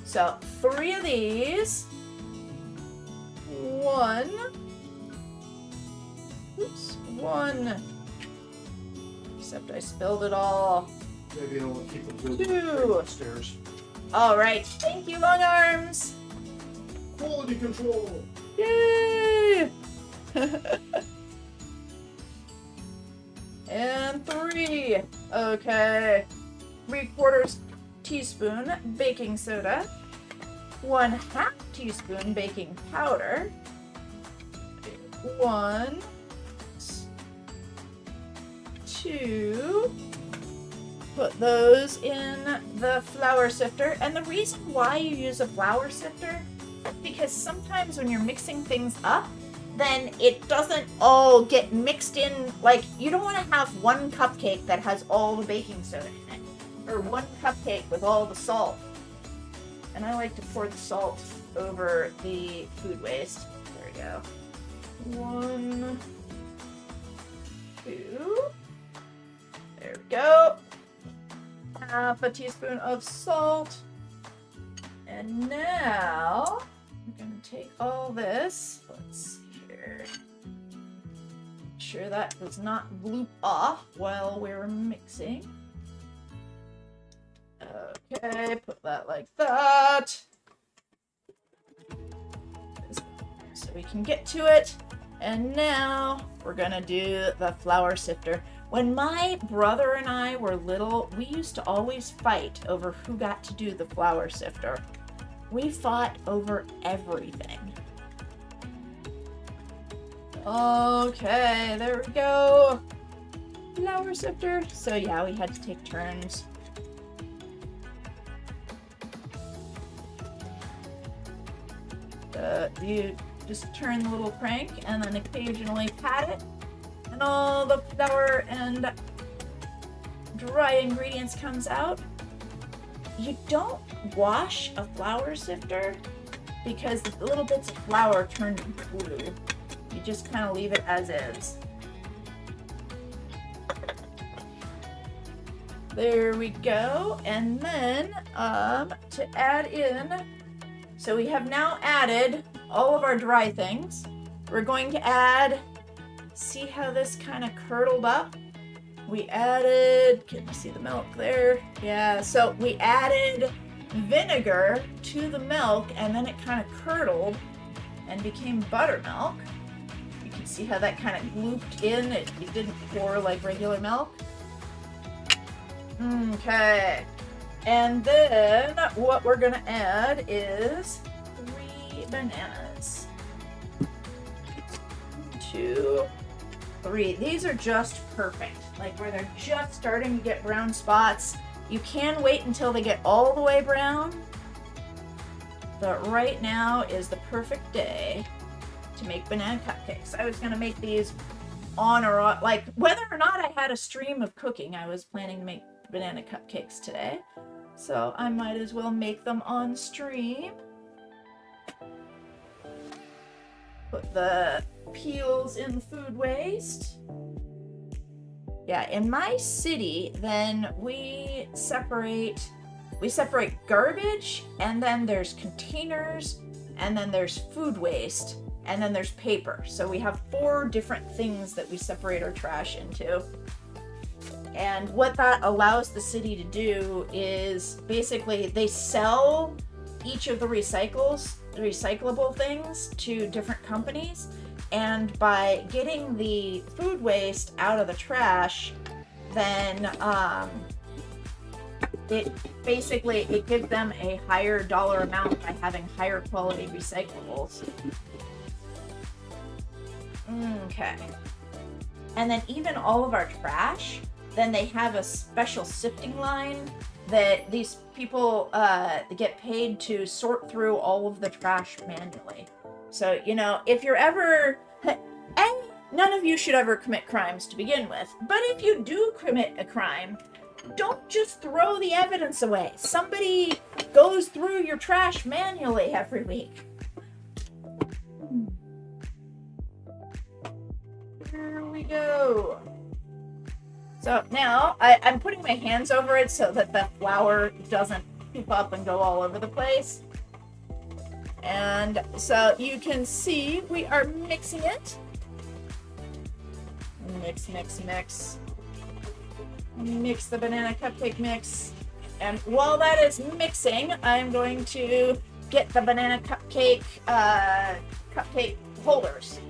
So 3 of these. 1. Oops. 1. Except I spilled it all. Maybe it'll keep it good. Two. Upstairs. All right. Thank you, Long Arms. Quality control. Yay! And 3. Okay. 3/4 teaspoon baking soda. 1/2 teaspoon baking powder. 1, 2. Put those in the flour sifter. And the reason why you use a flour sifter is because sometimes when you're mixing things up, then it doesn't all get mixed in. Like, you don't want to have one cupcake that has all the baking soda in it, or one cupcake with all the salt. And I like to pour the salt over the food waste. There we go. 1, 2. There we go. 1/2 teaspoon of salt. And now I'm going to take all this. Let's see here. Make sure that does not bloop off while we're mixing. Okay, put that like that. So we can get to it. And now we're gonna do the flour sifter. When my brother and I were little, we used to always fight over who got to do the flour sifter. We fought over everything. Okay, there we go. Flour sifter. So yeah, we had to take turns. You just turn the little crank and then occasionally pat it, and all the flour and dry ingredients comes out. You don't wash a flour sifter because the little bits of flour turn blue. You just kind of leave it as is. There we go. And then to add in, so we have now added all of our dry things. We're going to add See how this kind of curdled up? We added, can you see the milk there? Yeah, so we added vinegar to the milk and then it kind of curdled and became buttermilk. You can see how that kind of glooped in. It didn't pour like regular milk. Okay. And then what we're gonna add is 3 bananas. 2, 3. These are just perfect. Like where they're just starting to get brown spots. You can wait until they get all the way brown. But right now is the perfect day to make banana cupcakes. I was gonna make these on or off, like whether or not I had a stream of cooking, I was planning to make banana cupcakes today. So I might as well make them on stream. Put the peels in the food waste. Yeah, in my city, then we separate garbage, and then there's containers, and then there's food waste, and then there's paper. So we have 4 different things that we separate our trash into. And what that allows the city to do is basically they sell each of the recyclable things to different companies. And by getting the food waste out of the trash, then it gives them a higher dollar amount by having higher quality recyclables. Okay. And then even all of our trash, then they have a special sifting line that these people get paid to sort through all of the trash manually. So, you know, if you're ever, and none of you should ever commit crimes to begin with, but if you do commit a crime, don't just throw the evidence away. Somebody goes through your trash manually every week. Here we go. So now I'm putting my hands over it so that the flour doesn't poop up and go all over the place. And so you can see we are mixing it. Mix, mix, mix. Mix the banana cupcake mix. And while that is mixing, I'm going to get the banana cupcake holders.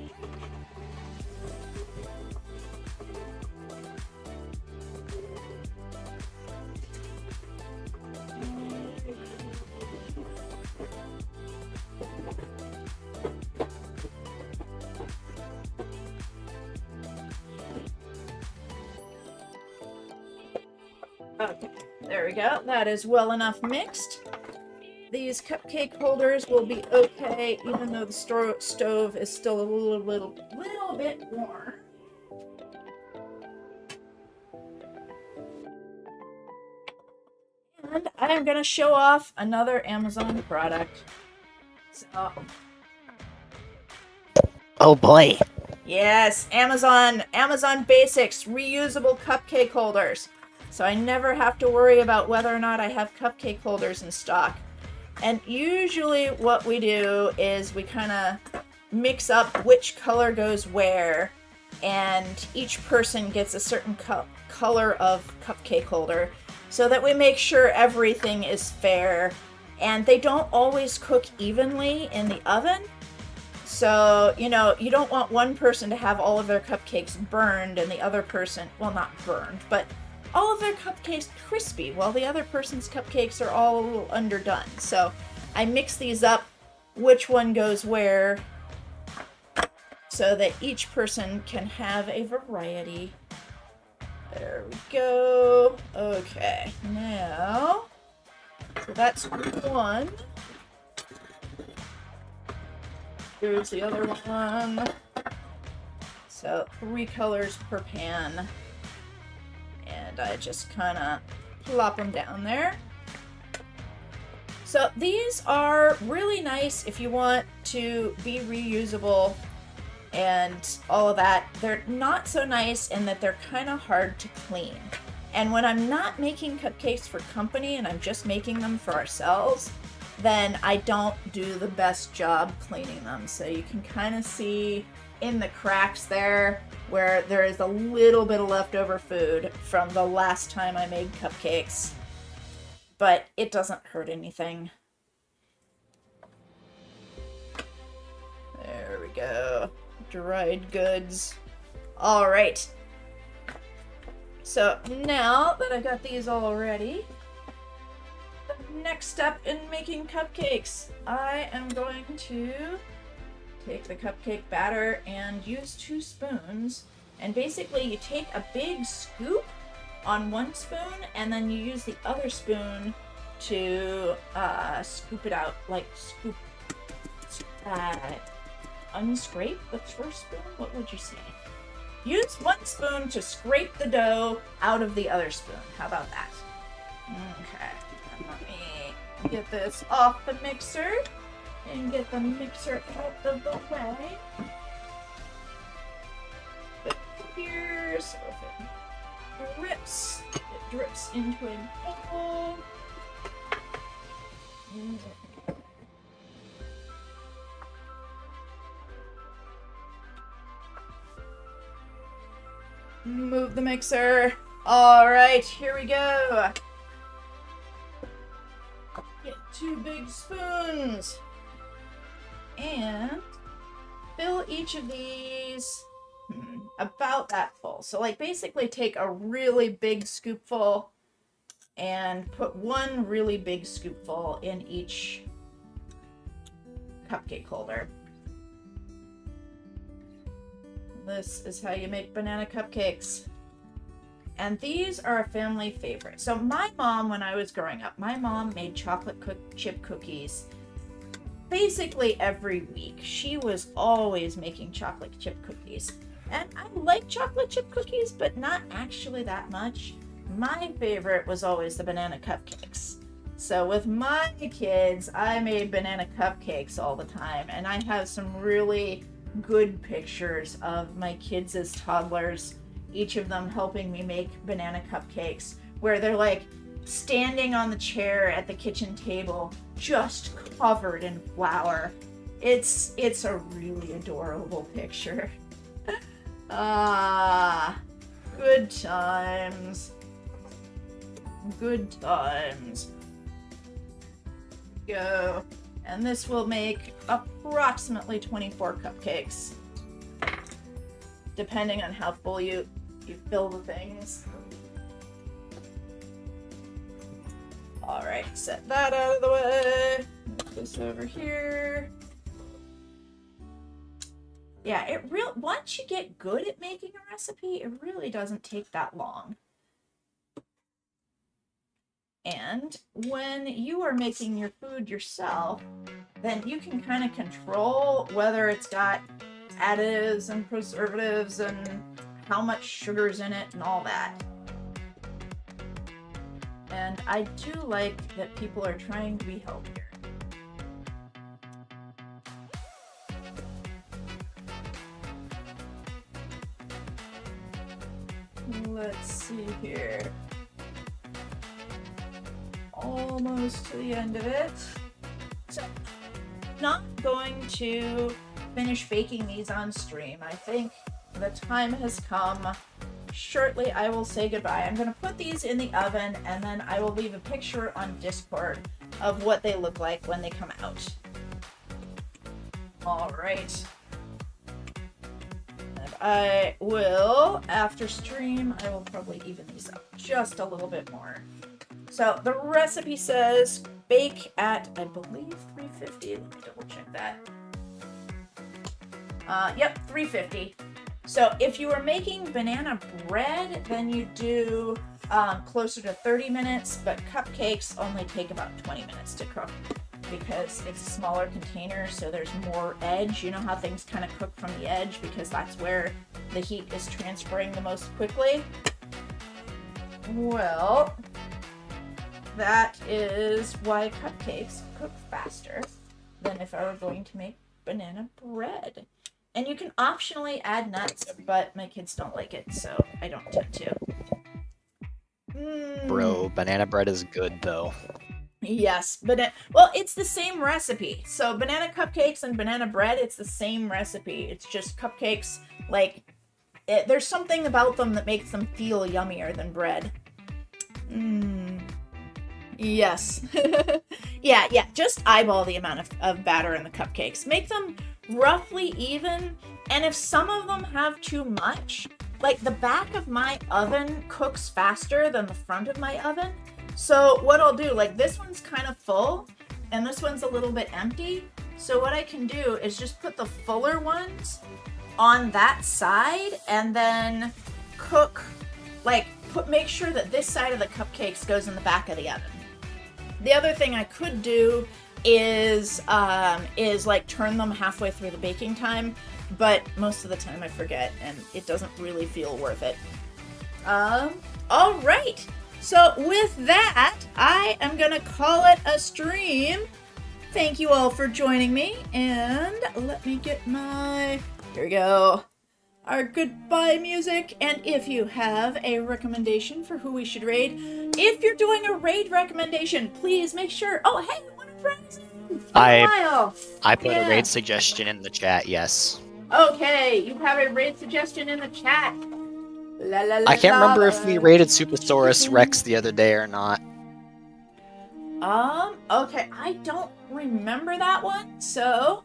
Okay, there we go. That is well enough mixed. These cupcake holders will be okay, even though the stove is still a little bit warm. And I am going to show off another Amazon product. So, oh boy. Yes, Amazon Basics reusable cupcake holders. So I never have to worry about whether or not I have cupcake holders in stock. And usually what we do is we kind of mix up which color goes where, and each person gets a certain color of cupcake holder so that we make sure everything is fair. And they don't always cook evenly in the oven. So, you know, you don't want one person to have all of their cupcakes burned and the other person, well, not burned, but all of their cupcakes crispy while the other person's cupcakes are all a little underdone. So I mix these up, which one goes where, so that each person can have a variety. There we go. Okay, now, so that's one. Here's the other one. So 3 colors per pan. And I just kind of plop them down there. So these are really nice if you want to be reusable and all of that. They're not so nice in that they're kind of hard to clean. And when I'm not making cupcakes for company and I'm just making them for ourselves, then I don't do the best job cleaning them. So you can kind of see in the cracks there where there is a little bit of leftover food from the last time I made cupcakes. But it doesn't hurt anything. There we go. Dried goods. Alright. So now that I got these all ready, the next step in making cupcakes, I am going to take the cupcake batter and use 2 spoons. And basically you take a big scoop on one spoon and then you use the other spoon to scoop it out, like unscrape the first spoon? What would you say? Use one spoon to scrape the dough out of the other spoon. How about that? Okay, let me get this off the mixer and get the mixer out of the way. But here, so if it drips into a bowl. Move the mixer. Alright, here we go. Get 2 big spoons. And fill each of these about that full. So like basically take a really big scoopful and put 1 really big scoopful in each cupcake holder. This is how you make banana cupcakes. And these are a family favorite. So my mom, when I was growing up, my mom made chocolate chip cookies basically every week. She was always making chocolate chip cookies. And I like chocolate chip cookies, but not actually that much. My favorite was always the banana cupcakes. So with my kids, I made banana cupcakes all the time. And I have some really good pictures of my kids as toddlers, each of them helping me make banana cupcakes, where they're like standing on the chair at the kitchen table, just covered in flour. It's a really adorable picture. Good times. Good times. Go. And this will make approximately 24 cupcakes, depending on how full you fill the things. Alright, set that out of the way. Move this over here. Yeah, once you get good at making a recipe, it really doesn't take that long. And when you are making your food yourself, then you can kind of control whether it's got additives and preservatives and how much sugar's in it and all that. And I do like that people are trying to be healthier. Let's see here. Almost to the end of it. So, not going to finish baking these on stream. I think the time has come. Shortly, I will say goodbye. I'm going to put these in the oven, and then I will leave a picture on Discord of what they look like when they come out. Alright. And I will, after stream, I will probably even these up just a little bit more. So the recipe says bake at, I believe, 350. Let me double check that. Yep, 350. So if you are making banana bread, then you do closer to 30 minutes, but cupcakes only take about 20 minutes to cook because it's a smaller container, so there's more edge. You know how things kind of cook from the edge because that's where the heat is transferring the most quickly? Well, that is why cupcakes cook faster than if I were going to make banana bread. And you can optionally add nuts, but my kids don't like it, so I don't tend to. Bro, banana bread is good though. Yes, but well, it's the same recipe. So banana cupcakes and banana bread, it's the same recipe. It's just cupcakes, like, there's something about them that makes them feel yummier than bread. Yes. yeah, just eyeball the amount of batter in the cupcakes. Make them roughly even, and if some of them have too much, like the back of my oven cooks faster than the front of my oven. So what I'll do, like this one's kind of full, and this one's a little bit empty. So what I can do is just put the fuller ones on that side, and then cook, like make sure that this side of the cupcakes goes in the back of the oven. The other thing I could do is like turn them halfway through the baking time, but most of the time I forget and it doesn't really feel worth it. All right. So with that, I am gonna call it a stream. Thank you all for joining me, and let me get here we go, our goodbye music. And if you have a recommendation for who we should raid, if you're doing a raid recommendation, please make sure. Oh, hey, what a prize! I put a raid suggestion in the chat. Yes. Okay, you have a raid suggestion in the chat. I can't remember if we raided Supersaurus Rex the other day or not. Okay, I don't remember that one, so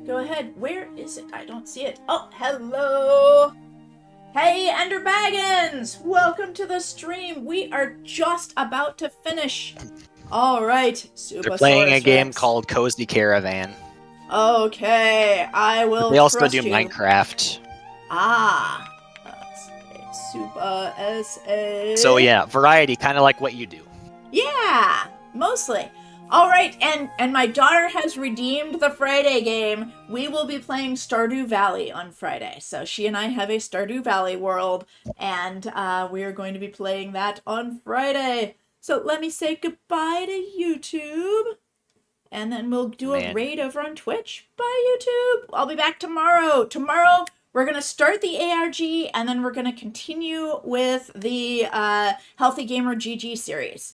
go ahead. Where is it? I don't see it. Oh, hello. Hey, Ender Baggins! Welcome to the stream. We are just about to finish. All right, Supersaurus They're playing a game Rex. called Cozy Caravan. Okay, I will. They also trust do you. Minecraft. Ah. Super SA. So yeah, variety, kind of like what you do. Yeah, mostly. All right, and my daughter has redeemed the Friday game. We will be playing Stardew Valley on Friday. So she and I have a Stardew Valley world, and we are going to be playing that on Friday. So let me say goodbye to YouTube, and then we'll do a raid over on Twitch. Bye, YouTube. I'll be back tomorrow. Tomorrow, we're going to start the ARG, and then we're going to continue with the Healthy Gamer GG series.